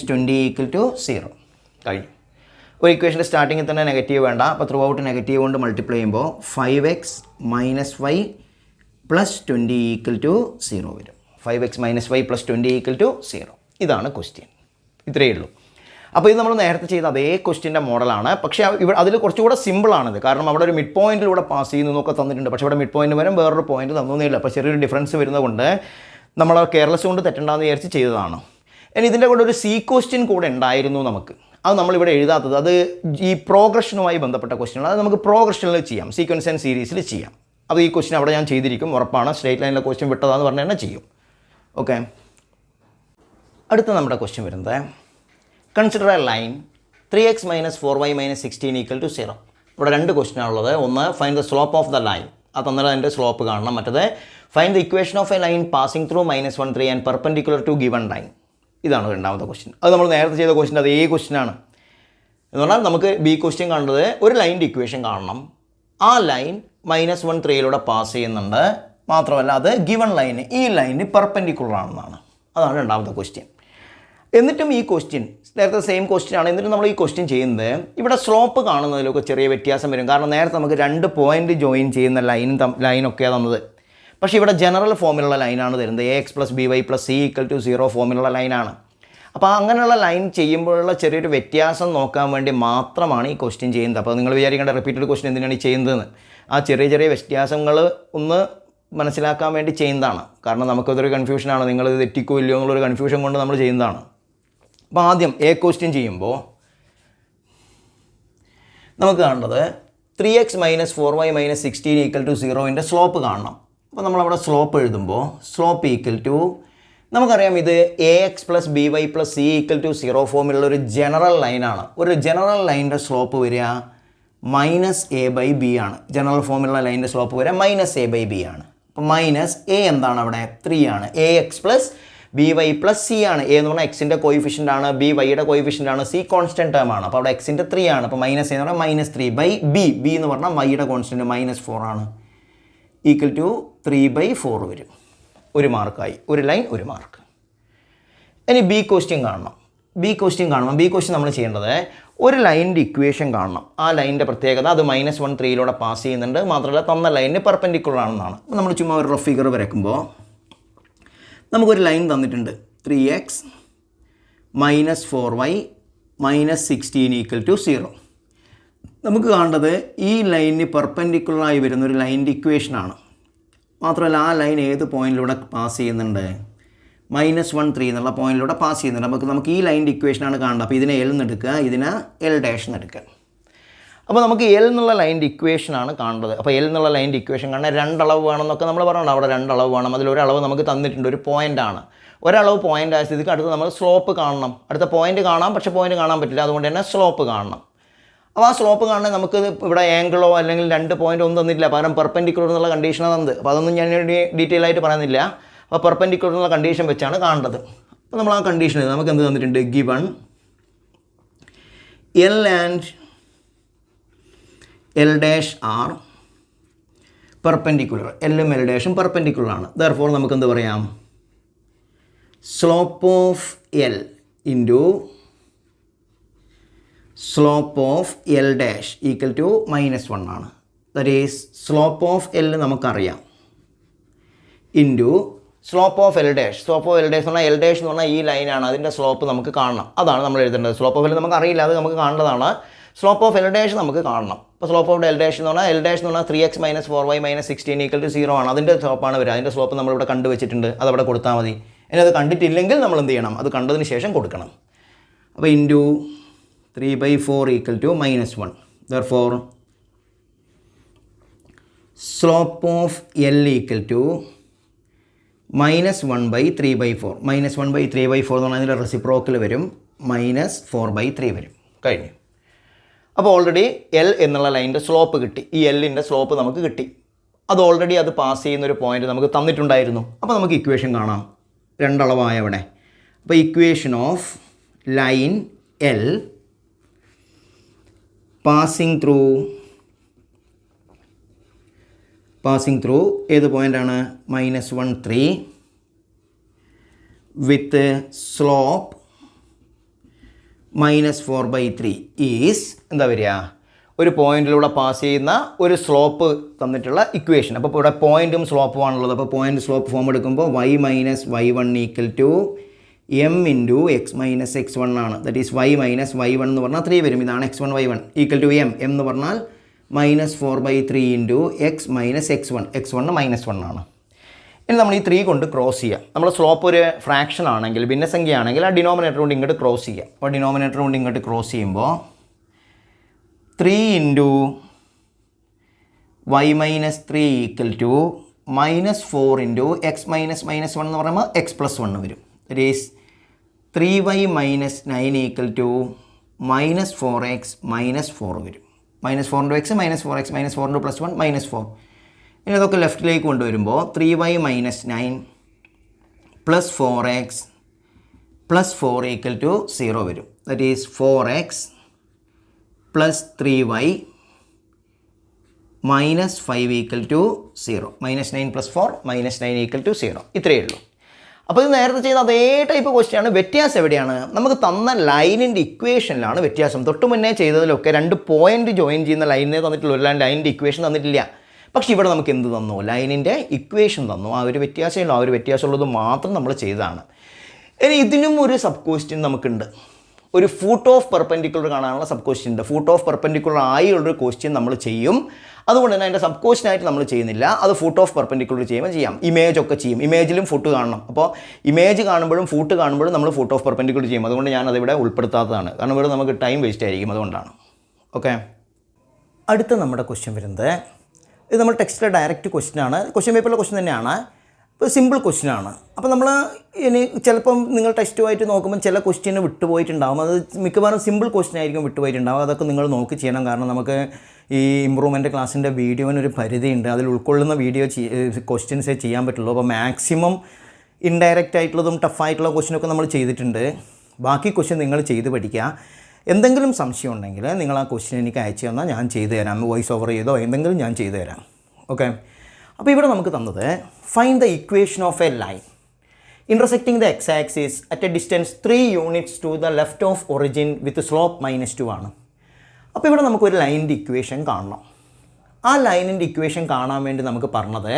- 20 = 0. കഴിഞ്ഞു. ഒരു ഇക്വേഷൻ്റെ സ്റ്റാർട്ടിങ്ങിൽ തന്നെ നെഗറ്റീവ് വേണ്ട. അപ്പോൾ ത്രൂ ഔട്ട് നെഗറ്റീവ് കൊണ്ട് മൾട്ടിപ്ലൈ ചെയ്യുമ്പോൾ 5x - y + 20 = 0 വരും. 5x - y + 20 = 0. ഇതാണ് ക്വസ്റ്റ്യൻ. ഇത്രയേ ഉള്ളൂ. അപ്പോൾ ഇത് നമ്മൾ നേരത്തെ ചെയ്ത അതേ ക്വസ്റ്റ്യൻ്റെ മോഡലാണ്. പക്ഷേ ഇവിടെ അതിൽ കുറച്ചുകൂടെ സിമ്പിളാണിത്. കാരണം അവിടെ ഒരു മിഡ് പോയിൻറ്റിലൂടെ പാസ് ചെയ്യുന്നതൊക്കെ തന്നിട്ടുണ്ട്. പക്ഷേ ഇവിടെ മിഡ് പോയിൻറ്റ് വരും, വേറൊരു പോയിൻറ്റ് തന്നൊന്നുമില്ല. അപ്പോൾ ചെറിയൊരു ഡിഫറൻസ് വരുന്നതുകൊണ്ട് നമ്മൾ കെയർലെസ് കൊണ്ട് തെറ്റണ്ടെന്ന് വിചാരിച്ച് ചെയ്തതാണ്. ഇനി ഇതിൻ്റെ കൂടെ ഒരു സി ക്വസ്റ്റ്യൻ കൂടെ ഉണ്ടായിരുന്നു നമുക്ക്. അത് നമ്മളിവിടെ എഴുതാത്തത്, അത് ഈ പ്രോഗ്രഷനുമായി ബന്ധപ്പെട്ട ക്വസ്റ്റ്യനാണ്. അത് നമുക്ക് പ്രോഗ്രഷനിൽ ചെയ്യാം, സീക്വൻസ് ആൻഡ് സീരീസിൽ ചെയ്യാം. അത് ഈ ക്വസ്റ്റ്യൻ അവിടെ ഞാൻ ചെയ്തിരിക്കും, ഉറപ്പാണ്. സ്ട്രേറ്റ് ലൈനിലെ ക്വസ്റ്റ്യൻ വിട്ടതാന്ന് പറഞ്ഞാൽ തന്നെ ചെയ്യും. ഓക്കെ, അടുത്ത നമ്മുടെ ക്വസ്റ്റ്യൻ വരുന്നത്, consider A line 3x - 4y - 16 = 0. ഇവിടെ രണ്ട് ക്വസ്റ്റ്യനാണുള്ളത്. ഒന്ന്, find the slope of the line, അത് തന്നാൽ അതിൻ്റെ സ്ലോപ്പ് കാണണം. മറ്റത്, find the equation of a line passing through -1 3 and perpendicular to given line. ഇതാണ് രണ്ടാമത്തെ ക്വസ്റ്റ്യൻ. അത് നമ്മൾ നേരത്തെ ചെയ്ത ക്വസ്റ്റ്യൻ അതേ ക്വസ്റ്റ്യനാണ്. എന്ന് പറഞ്ഞാൽ നമുക്ക് ബി ക്വസ്റ്റ്യൻ കാണുന്നത്, ഒരു ലൈൻ്റെ ഇക്വേഷൻ കാണണം, ആ ലൈൻ -1 3 പാസ് ചെയ്യുന്നുണ്ട്, മാത്രമല്ല അത് ഗിവൺ ലൈന്, ഈ ലൈന് പെർപെൻഡിക്കുലർ ആണെന്നാണ്. അതാണ് രണ്ടാമത്തെ ക്വസ്റ്റ്യൻ. എന്നിട്ടും ഈ ക്വസ്റ്റ്യൻ നേരത്തെ സെയിം ക്വസ്റ്റ്യൻ ആണ്. എന്നിട്ട് നമ്മൾ ഈ ക്വസ്റ്റ്യൻ ചെയ്യുന്നത്, ഇവിടെ സ്ലോപ്പ് കാണുന്നതിലൊക്കെ ചെറിയ വ്യത്യാസം വരും. കാരണം നേരത്തെ നമുക്ക് 2 പോയിൻ്റ് ജോയിൻ ചെയ്യുന്ന ലൈനൊക്കെയാണ് തന്നത്. പക്ഷേ ഇവിടെ ജനറൽ ഫോമിലുള്ള ലൈനാണ് തരുന്നത്. ax + by + c = 0 ഫോമിലുള്ള ലൈനാണ്. അപ്പോൾ അങ്ങനെയുള്ള ലൈൻ ചെയ്യുമ്പോഴുള്ള ചെറിയൊരു വ്യത്യാസം നോക്കാൻ വേണ്ടി മാത്രമാണ് ഈ ക്വസ്റ്റ്യൻ ചെയ്യുന്നത്. അപ്പോൾ നിങ്ങൾ വിചാരിക്കേണ്ട റിപ്പീറ്റഡ് ക്വസ്റ്റ്യൻ എന്തിനാണ് ഈ ചെയ്യുന്നതെന്ന്. ആ ചെറിയ ചെറിയ വ്യത്യാസങ്ങൾ ഒന്ന് മനസ്സിലാക്കാൻ വേണ്ടി ചെയ്യുന്നതാണ്. കാരണം നമുക്കതൊരു കൺഫ്യൂഷനാണ്, നിങ്ങളിത് തെറ്റിക്കോ ഇല്ലയോ എന്നുള്ളൊരു കൺഫ്യൂഷൻ കൊണ്ട് നമ്മൾ ചെയ്യുന്നതാണ്. അപ്പോൾ ആദ്യം എ ക്വസ്റ്റ്യൻ ചെയ്യുമ്പോൾ നമുക്ക് കാണേണ്ടത് 3x - 4y - 16 = 0ൻ്റെ സ്ലോപ്പ് കാണണം. അപ്പോൾ നമ്മളവിടെ സ്ലോപ്പ് എഴുതുമ്പോൾ സ്ലോപ്പ് ഈക്വൽ ടു, നമുക്കറിയാം ഇത് ax + by + c = 0 ഫോമിലുള്ള ഒരു ജനറൽ ലൈനാണ്. ഒരു ജനറൽ ലൈനിൻ്റെ സ്ലോപ്പ് വരിക -a/b ആണ്. ജനറൽ ഫോമിലുള്ള ലൈനിൻ്റെ സ്ലോപ്പ് വരിക -a/b ആണ്. അപ്പോൾ -a എന്താണ് അവിടെ? 3 ആണ്. ax + by + c ആണ്. a എന്ന് പറഞ്ഞാൽ എക്സിൻ്റെ കോയിഫിഷ്യൻ്റ് ആണ്, b വൈയുടെ കോയിഫിഷ്യൻ്റ് ആണ്, c കോൺസ്റ്റൻറ്റ് ടേം ആണ്. അപ്പോൾ അവിടെ എക്സിൻ്റെ 3 ആണ്. അപ്പോൾ -a എന്ന് പറഞ്ഞാൽ -3/b, b എന്ന് പറഞ്ഞാൽ വൈയുടെ കോൺസ്റ്റൻറ്റ് -4 ആണ്, ഈക്വൽ ടു 3/4 വരും. ഒരു മാർക്കായി, ഒരു ലൈൻ ഒരു മാർക്ക്. ഇനി ബി ക്വസ്റ്റ്യൻ കാണണം. ബി ക്വസ്റ്റ്യൻ നമ്മൾ ചെയ്യേണ്ടത്, ഒരു ലൈനിൻ്റെ ഇക്വേഷൻ കാണണം. ആ ലൈനിൻ്റെ പ്രത്യേകത അത് -1 3 പാസ് ചെയ്യുന്നുണ്ട്, മാത്രമല്ല തന്ന ലൈനിന് പെർപെൻഡിക്കുലർ ആണെന്നാണ്. അപ്പോൾ നമ്മൾ ചുമ്മാ ഒരു റഫ് ഫിഗർ വരയ്ക്കുമ്പോൾ നമുക്കൊരു ലൈൻ തന്നിട്ടുണ്ട്, 3x - 4y - 16 = 0. നമുക്ക് കാണേണ്ടത് ഈ ലൈനിന് പെർപെൻഡിക്കുലറായി വരുന്ന ഒരു ലൈനിൻ്റെ ഇക്വേഷനാണ്. മാത്രമല്ല ആ ലൈൻ ഏത് പോയിൻറ്റിലൂടെ പാസ് ചെയ്യുന്നുണ്ട്? -1 3 എന്നുള്ള പോയിൻറ്റിലൂടെ പാസ് ചെയ്യുന്നുണ്ട്. നമുക്ക് ഈ ലൈനിൻ്റെ ഇക്വേഷനാണ് കാണേണ്ടത്. അപ്പോൾ ഇതിനെ L എന്ന് എടുക്കുക, ഇതിനെ L' എന്ന് എടുക്കുക. അപ്പോൾ നമുക്ക് L എന്നുള്ള ലൈനിൻ്റെ ഇക്വേഷനാണ് കാണേണ്ടത്. അപ്പോൾ L എന്നുള്ള ലൈനിൻ്റെ ഇക്വേഷൻ കാണാൻ 2 അളവ് വേണമെന്നൊക്കെ നമ്മൾ പറഞ്ഞിട്ടുണ്ട്. അവിടെ 2 അളവ് വേണം. അതിലൊരളവ് നമുക്ക് തന്നിട്ടുണ്ട്, ഒരു പോയിൻ്റാണ്. ഒരളവ് പോയിൻ്റ് ആയ സ്ഥിതിക്ക് അടുത്ത് നമ്മൾ സ്ലോപ്പ് കാണണം. അടുത്ത പോയിൻ്റ് കാണാം, പക്ഷേ പോയിൻ്റ് കാണാൻ പറ്റില്ല. അതുകൊണ്ട് തന്നെ സ്ലോപ്പ് കാണണം. അപ്പോൾ ആ സ്ലോപ്പ് കാണാൻ നമുക്ക് ഇവിടെ ആംഗിളോ അല്ലെങ്കിൽ 2 പോയിൻ്റ് ഒന്നും തന്നില്ല, പകരം പെർപെൻഡിക്കുലർ എന്നുള്ള കണ്ടീഷനാണ് തന്നത്. അപ്പോൾ അതൊന്നും ഞാൻ ഡീറ്റെയിൽ ആയിട്ട് പറയുന്നില്ല. അപ്പോൾ പെർപെൻഡിക്കുലർ എന്നുള്ള കണ്ടീഷൻ വെച്ചാണ് കാണേണ്ടത്. അപ്പോൾ നമ്മൾ ആ കണ്ടീഷൻ നമുക്ക് എന്ത് തന്നിട്ടുണ്ട്? Given L and L' are perpendicular. എല്ലും L' പെർപെൻഡിക്കുലർ ആണ്. ദെർഫോർ നമുക്ക് എന്ത് പറയാം? Slope of L into slope of L dash equal to -1 ആണ്. That is slope of L നമുക്കറിയാം into slope of L dash. Slope of L dash എന്ന് പറഞ്ഞാൽ L dash എന്ന് പറഞ്ഞാൽ ഈ ലൈനാണ്, അതിൻ്റെ സ്ലോപ്പ് നമുക്ക് കാണണം. അതാണ് നമ്മൾ എഴുതേണ്ടത്. സ്ലോപ്പ് ഓഫ് എൽ നമുക്ക് അറിയില്ല, അത് നമുക്ക് കാണേണ്ടതാണ്. സ്ലോപ്പ് ഓഫ് എൽ ഡാഷ് നമുക്ക് കാണണം. അപ്പോൾ സ്ലോപ്പ് ഓഫ് എൽ ഡാഷ് എന്ന് പറഞ്ഞാൽ 3x - 4y - 16 = 0 ആണ്. അതിൻ്റെ സ്ലോപ്പാണ് വരിക. അതിൻ്റെ സ്ലോപ്പ് നമ്മളിവിടെ കണ്ടുവച്ചിട്ടുണ്ട്, അതവിടെ കൊടുത്താൽ മതി. ഇനി അത് കണ്ടിട്ടില്ലെങ്കിൽ നമ്മൾ എന്ത് ചെയ്യണം? അത് കണ്ടതിന് ശേഷം കൊടുക്കണം. അപ്പോൾ into 3/4 = -1. Therefore slope of L equal to -1/3/4. -1/3/4 എന്ന് പറഞ്ഞാൽ അതിൻ്റെ റെസിപ്രോക്കൽ വരും, -4/3 വരും. കഴിഞ്ഞു. അപ്പോൾ ഓൾറെഡി എൽ എന്നുള്ള ലൈനിൻ്റെ സ്ലോപ്പ് കിട്ടി. ഈ എല്ലിൻ്റെ സ്ലോപ്പ് നമുക്ക് കിട്ടി. അത് ഓൾറെഡി അത് പാസ് ചെയ്യുന്നൊരു പോയിൻ്റ് നമുക്ക് തന്നിട്ടുണ്ടായിരുന്നു. അപ്പോൾ നമുക്ക് ഇക്വേഷൻ കാണാം, രണ്ടളവായ അവിടെ. അപ്പോൾ equation of line L passing through ഏത് പോയിൻ്റാണ്? -1 3 വിത്ത് സ്ലോപ്പ് -4/3 ഈസ് എന്താ വരിക? ഒരു പോയിന്റിലൂടെ പാസ് ചെയ്യുന്ന ഒരു സ്ലോപ്പ് തന്നിട്ടുള്ള ഇക്വേഷൻ. അപ്പോൾ ഇവിടെ പോയിൻറ്റും സ്ലോപ്പും ആണുള്ളത്. അപ്പോൾ പോയിൻ്റ് സ്ലോപ്പ് ഫോം എടുക്കുമ്പോൾ y - y1 = m × x - x1 ആണ്. ദാറ്റ് ഈസ് y - y1 എന്ന് പറഞ്ഞാൽ 3 വരും. ഇതാണ് x1 y1 = m. m എന്ന് പറഞ്ഞാൽ -4/3 × x - x1. x1 -1 ആണ്. ഇനി നമ്മൾ ഈ 3 കൊണ്ട് ക്രോസ് ചെയ്യാം. നമ്മൾ സ്ലോപ്പ് ഒരു ഫ്രാക്ഷൻ ആണെങ്കിൽ, ഭിന്നസംഖ്യ ആണെങ്കിൽ, ആ ഡിനോമിനേറ്റർ കൊണ്ട് ഇങ്ങോട്ട് ക്രോസ് ചെയ്യാം. അപ്പോൾ ഡിനോമിനേറ്റർ കൊണ്ട് ഇങ്ങോട്ട് ക്രോസ് ചെയ്യുമ്പോൾ 3 × y - 3 = -4 × x - -1 എന്ന് പറയുമ്പോൾ x + 1 വരും. ദാറ്റ് ഈസ് 3y - 9 = -4x - 4 വരും. -4 × x -4x -4 × +1 -4. ഇനി അതൊക്കെ ലെഫ്റ്റിലേക്ക് കൊണ്ടുവരുമ്പോൾ 3y - 9 + 4x + 4 = 0 വരും. That is 4x + 3y - 5 = 0. -9 + 4 -9 = 0. ഇത്രയേ ഉള്ളൂ. അപ്പോൾ ഇത് നേരത്തെ ചെയ്ത അതേ ടൈപ്പ് ക്വസ്റ്റ്യൻ ആണ്. വ്യത്യാസം എവിടെയാണ്? നമുക്ക് തന്ന ലൈനിൻ്റെ ഇക്വേഷനിലാണ് വ്യത്യാസം. തൊട്ട് മുന്നേ ചെയ്തതിലൊക്കെ 2 പോയിൻ്റ് ജോയിൻ ചെയ്യുന്ന ലൈനിനെ തന്നിട്ടുള്ള ഒരു ലൈനിൻ്റെ ഇക്വേഷൻ തന്നിട്ടില്ല. പക്ഷേ ഇവിടെ നമുക്ക് എന്ത് തന്നു? ലൈനിൻ്റെ ഇക്വേഷൻ തന്നു. ആ ഒരു വ്യത്യാസമുള്ളൂ. ആ ഒരു വ്യത്യാസമുള്ളത് മാത്രം നമ്മൾ ചെയ്തതാണ്. ഇനി ഇതിനും ഒരു സബ് ക്വസ്റ്റ്യൻ നമുക്കുണ്ട്. ഒരു ഫൂട്ട് ഓഫ് പെർപെൻഡിക്കുലർ കാണാനുള്ള സബ് ക്വസ്റ്റ്യൻ ഉണ്ട്. ഫൂട്ട് ഓഫ് പെർപെൻഡിക്കുലർ ആയുള്ളൊരു ക്വസ്റ്റ്യൻ നമ്മൾ ചെയ്യും. അതുകൊണ്ട് തന്നെ അതിൻ്റെ സബ് ക്വസ്റ്റ്യനായിട്ട് നമ്മൾ ചെയ്യുന്നില്ല. അത് ഫൂട്ട് ഓഫ് പെർപെൻഡിക്കുലർ ചെയ്യുമ്പോൾ ചെയ്യാം. ഇമേജ് ഒക്കെ ചെയ്യും. ഇമേജിലും ഫൂട്ട് കാണണം. അപ്പോൾ ഇമേജ് കാണുമ്പോഴും ഫൂട്ട് കാണുമ്പോഴും നമ്മൾ ഫൂട്ട് ഓഫ് പെർപെൻഡിക്കുലർ ചെയ്യും. അതുകൊണ്ട് ഞാൻ അതിവിടെ ഉൾപ്പെടുത്താത്തതാണ്. കാരണം ഇവിടെ നമുക്ക് ടൈം വേസ്റ്റ് ആയിരിക്കും. അതുകൊണ്ടാണ്. ഓക്കെ, അടുത്ത നമ്മുടെ ക്വസ്റ്റ്യൻ വരുന്നത്, ഇത് നമ്മൾ ടെക്സ്റ്റിലെ ഡയറക്റ്റ് ക്വസ്റ്റ്യൻ ആണ്. ക്വസ്റ്റ്യൻ പേപ്പറിലെ ക്വസ്റ്റ്യൻ തന്നെയാണ്. ഇപ്പോൾ സിമ്പിൾ ക്വസ്റ്റ്യൻ ആണ്. അപ്പോൾ നമ്മൾ ഇനി ചിലപ്പം നിങ്ങൾ ടെസ്റ്റുമായിട്ട് നോക്കുമ്പോൾ ചില ക്വസ്റ്റ്യന് വിട്ടുപോയിട്ടുണ്ടാകും. അത് മിക്കവാറും സിമ്പിൾ ക്വസ്റ്റ്യൻ ആയിരിക്കും വിട്ടുപോയിട്ടുണ്ടാകും. അതൊക്കെ നിങ്ങൾ നോക്കി ചെയ്യണം. കാരണം നമുക്ക് ഈ ഇമ്പ്രൂവ്മെൻറ്റ് ക്ലാസ്സിൻ്റെ വീഡിയോനൊരു പരിധിയുണ്ട്. അതിൽ ഉൾക്കൊള്ളുന്ന ക്വസ്റ്റ്യൻസേ ചെയ്യാൻ പറ്റുള്ളൂ. അപ്പോൾ മാക്സിമം ഇൻഡയറക്റ്റ് ആയിട്ടുള്ളതും ടഫായിട്ടുള്ള ക്വസ്റ്റ്യനൊക്കെ നമ്മൾ ചെയ്തിട്ടുണ്ട്. ബാക്കി ക്വസ്റ്റ്യൻ നിങ്ങൾ ചെയ്ത് പഠിക്കുക. എന്തെങ്കിലും സംശയം ഉണ്ടെങ്കിൽ നിങ്ങൾ ആ ക്വസ്റ്റ്യൻ എനിക്ക് അയച്ചു തന്നാൽ ഞാൻ ചെയ്തു തരാം. വോയിസ് ഓവർ ചെയ്തോ എന്തെങ്കിലും ഞാൻ ചെയ്തു തരാം. ഓക്കെ, അപ്പോൾ ഇവിടെ നമുക്ക് തന്നത് find the equation of a line intersecting the x axis at a distance 3 units to the left of origin with slope -2 ആണ്. അപ്പോൾ ഇവിടെ നമുക്കൊരു ലൈനിൻ്റെ ഇക്വേഷൻ കാണണം. ആ ലൈനിൻ്റെ ഇക്വേഷൻ കാണാൻ വേണ്ടി നമുക്ക് പറഞ്ഞത്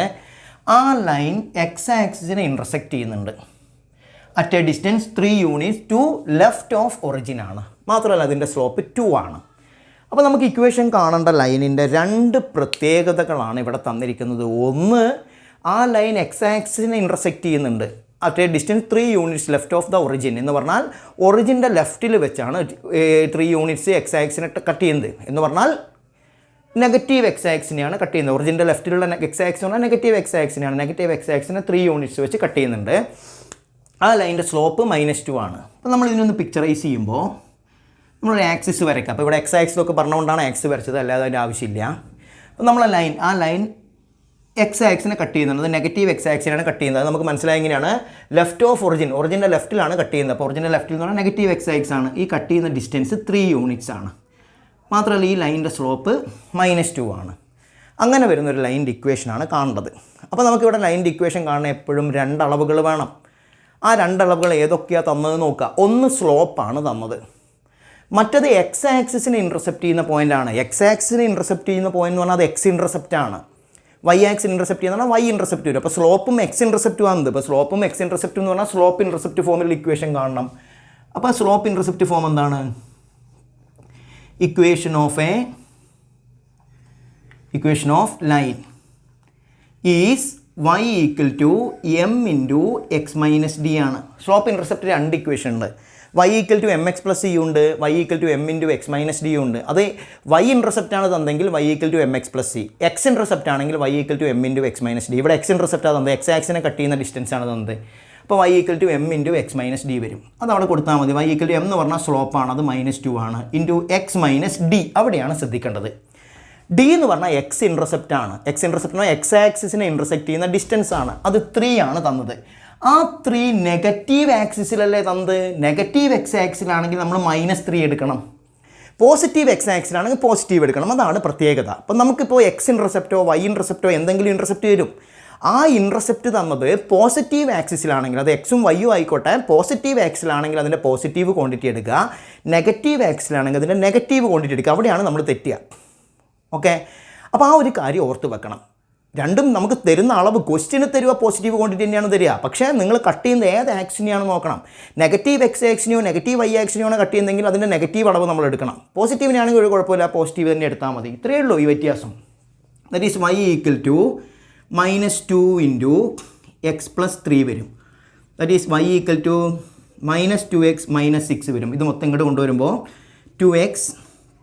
ആ ലൈൻ x ആക്സിസിനെ ഇൻ്റർസെക്റ്റ് ചെയ്യുന്നുണ്ട് at a distance 3 units to left of origin ആണ്. മാത്രമല്ല അതിൻ്റെ സ്ലോപ്പ് 2 ആണ്. അപ്പോൾ നമുക്ക് ഇക്വേഷൻ കാണേണ്ട ലൈനിൻ്റെ 2 പ്രത്യേകതകളാണ് ഇവിടെ തന്നിരിക്കുന്നത്. ഒന്ന്, ആ ലൈൻ x ആക്സിസിനെ ഇൻ്റർസെക്റ്റ് ചെയ്യുന്നുണ്ട് at a distance 3 units left of the origin എന്ന് പറഞ്ഞാൽ ഒറിജിൻ്റെ ലെഫ്റ്റിൽ വെച്ചാണ് 3 യൂണിറ്റ്സ് x ആക്സിനെ കട്ട് ചെയ്യുന്നത്. എന്ന് പറഞ്ഞാൽ നെഗറ്റീവ് x ആക്സിനെയാണ് കട്ട് ചെയ്യുന്നത്. ഒറിജിൻ്റെ ലെഫ്റ്റിലുള്ള x ആക്സിസ് പറഞ്ഞാൽ നെഗറ്റീവ് x ആക്സിനെയാണ്. നെഗറ്റീവ് x ആക്സിനെ 3 യൂണിറ്റ്സ് വെച്ച് കട്ട് ചെയ്യുന്നുണ്ട്. ആ ലൈനിൻ്റെ സ്ലോപ്പ് -2 ആണ്. അപ്പോൾ നമ്മൾ ഇതിനൊന്ന് പിക്ചറൈസ് ചെയ്യുമ്പോൾ നമ്മളൊരു ആക്സിസ് വരയ്ക്കാം. അപ്പോൾ ഇവിടെ x ആക്സിസൊക്കെ പറഞ്ഞുകൊണ്ടാണ് ആക്സിസ് വരച്ചത്, അല്ലാതെ അതിൻ്റെ ആവശ്യമില്ല. അപ്പോൾ നമ്മൾ ആ ലൈൻ x ആക്സിനെ കട്ട് ചെയ്യുന്നത് നെഗറ്റീവ് x ആക്സിനാണ് കട്ട് ചെയ്യുന്നത്. അത് നമുക്ക് മനസ്സിലായി എങ്ങനെയാണ്? ലെഫ്റ്റ് ഓഫ് ഒറിജിൻ്റെ ലെഫ്റ്റിലാണ് കട്ട് ചെയ്യുന്നത്. അപ്പോൾ ഒറിജിൻ്റെ ലെഫ്റ്റിൽ എന്ന് പറഞ്ഞാൽ നെഗറ്റീവ് x ആക്സ് ആണ്. ഈ കട്ട് ചെയ്യുന്ന ഡിസ്റ്റൻസ് 3 യൂണിറ്റ്സ് ആണ്. മാത്രമല്ല ഈ ലൈനിൻ്റെ സ്ലോപ്പ് -2 ആണ്. അങ്ങനെ വരുന്നൊരു ലൈനിൻ്റെ ഇക്വേഷനാണ് കാണേണ്ടത്. അപ്പോൾ നമുക്കിവിടെ ലൈനിൻ്റെ ഇക്വേഷൻ കാണാൻ എപ്പോഴും 2 അളവുകൾ വേണം. ആ 2 അളവുകൾ ഏതൊക്കെയാണ് തന്നത് നോക്കുക. ഒന്ന് സ്ലോപ്പാണ് തന്നത്, മറ്റത് എക്സ് ആക്സിസിനെ ഇൻ്റർസെപ്റ്റ് ചെയ്യുന്ന പോയിൻ്റാണ്. എക്സ് ആക്സിസിനെ ഇൻ്റർസെപ്റ്റ് ചെയ്യുന്ന പോയിന്റ് എന്ന് പറഞ്ഞാൽ അത് എക്സ് ഇൻ്റർസെപ്റ്റ് ആണ്. വൈ ആക്സിന് ഇൻ്റർസെപ്റ്റ് ചെയ്യുന്ന വൈ ഇൻ്റർസെപ്റ്റ് വരും. അപ്പോൾ സ്ലോപ്പും എക്സ് ഇൻ്റർസെപ്റ്റും ആണെന്ന്. ഇപ്പോൾ സ്ലോപ്പും എക്സ് ഇൻ്റർസെപ്റ്റ് എന്ന് പറഞ്ഞാൽ സ്ലോപ്പ് ഇൻ്റർസെപ്റ്റ് ഫോമിൽ ഇക്വേഷൻ കാണണം. അപ്പോൾ സ്ലോപ്പ് ഇൻ്റർസെപ്റ്റ് ഫോം എന്താണ്? Equation of line is y equal to M into x minus D ആണ്. സ്ലോപ്പ് ഇൻ്റർസെപ്റ്റ് 2 ഇക്വേഷൻ ഉണ്ട്. y equal to M x plus E ഉണ്ട്, y equal to M into x minus D ഉണ്ട്. അത് y intercept ആണ് തന്നെങ്കിൽ y equal to M x plus E, x intercept ആണെങ്കിൽ y equal to M into x minus D. ഇവിടെ x intercept ആണ് തന്നത്, x ആക്സിനെ കട്ട് ചെയ്യുന്ന ഡിസ്റ്റൻസ് ആണ് തന്നത്. അപ്പോൾ y equal to M into x minus D വരും. അത് അവിടെ കൊടുത്താൽ മതി. y ഈക്വൽ ടു എം എന്ന് പറഞ്ഞാൽ സ്ലോപ്പാണ്, അത് -2 ആണ്, ഇൻറ്റു എക്സ് മൈനസ് ഡി. അവിടെയാണ് ശ്രദ്ധിക്കേണ്ടത്. ഡി എന്ന് പറഞ്ഞാൽ എക്സ് ഇൻ്റർസെപ്റ്റ് ആണ്. എക്സ് ഇൻ്റർസെപ്റ്റ് എക്സ് ആക്സിസിനെ ഇൻ്റർസെക്റ്റ് ചെയ്യുന്ന ഡിസ്റ്റൻസ് ആണ്. അത് 3 ആണ് തന്നത്. ആ 3 നെഗറ്റീവ് ആക്സിസിലല്ലേ തന്നത്? നെഗറ്റീവ് എക്സ് ആക്സിലാണെങ്കിൽ നമ്മൾ -3 എടുക്കണം, പോസിറ്റീവ് എക്സ് ആക്സിലാണെങ്കിൽ പോസിറ്റീവ് എടുക്കണം. അതാണ് പ്രത്യേകത. അപ്പം നമുക്കിപ്പോൾ എക്സ് ഇൻ്റർസെപ്റ്റോ വൈ ഇൻ്റർസെപ്റ്റോ എന്തെങ്കിലും ഇൻ്റർസെപ്റ്റ് വരും. ആ ഇൻ്റർസെപ്റ്റ് തന്നത് പോസിറ്റീവ് ആക്സിസിലാണെങ്കിൽ, അത് എക്സും വൈയും ആയിക്കോട്ടെ, പോസിറ്റീവ് ആക്സിലാണെങ്കിൽ അതിൻ്റെ പോസിറ്റീവ് ക്വാണ്ടിറ്റി എടുക്കുക, നെഗറ്റീവ് ആക്സിലാണെങ്കിൽ അതിൻ്റെ നെഗറ്റീവ് ക്വാണ്ടിറ്റി എടുക്കുക. അവിടെയാണ് നമ്മൾ തെറ്റുക. ഓക്കെ, അപ്പോൾ ആ ഒരു കാര്യം ഓർത്ത് വെക്കണം. രണ്ടും നമുക്ക് തരുന്ന അളവ്, ക്വസ്റ്റ്യന് തരുക പോസിറ്റീവ് ക്വാണ്ടിറ്റി തന്നെയാണ് തരിക. പക്ഷേ നിങ്ങൾ കട്ട് ചെയ്യുന്നത് ഏത് ആക്സിനെയാണ് നോക്കണം. നെഗറ്റീവ് എക്സ് ആക്സിനെയോ നെഗറ്റീവ് വൈ ആക്സിനെയോ ആണ് കട്ട് ചെയ്യുന്നതെങ്കിൽ അതിൻ്റെ നെഗറ്റീവ് അളവ് നമ്മൾ എടുക്കണം. പോസിറ്റീവിനാണെങ്കിൽ ഒരു കുഴപ്പമില്ല, പോസിറ്റീവ് തന്നെ എടുത്താൽ മതി. ഇത്രയേ ഉള്ളൂ ഈ വ്യത്യാസം. That is y equal to -2 into x plus 3 വരും. That is y equal to -2x -6 വരും. ഇത് മൊത്തം ഇങ്ങോട്ട് കൊണ്ടുവരുമ്പോൾ 2x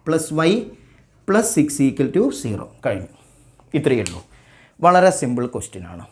plus y plus 6 equal to 0 കഴിഞ്ഞു. ഇത്രയേ ഉള്ളൂ. വളരെ സിമ്പിൾ ക്വസ്റ്റ്യൻ ആണ്.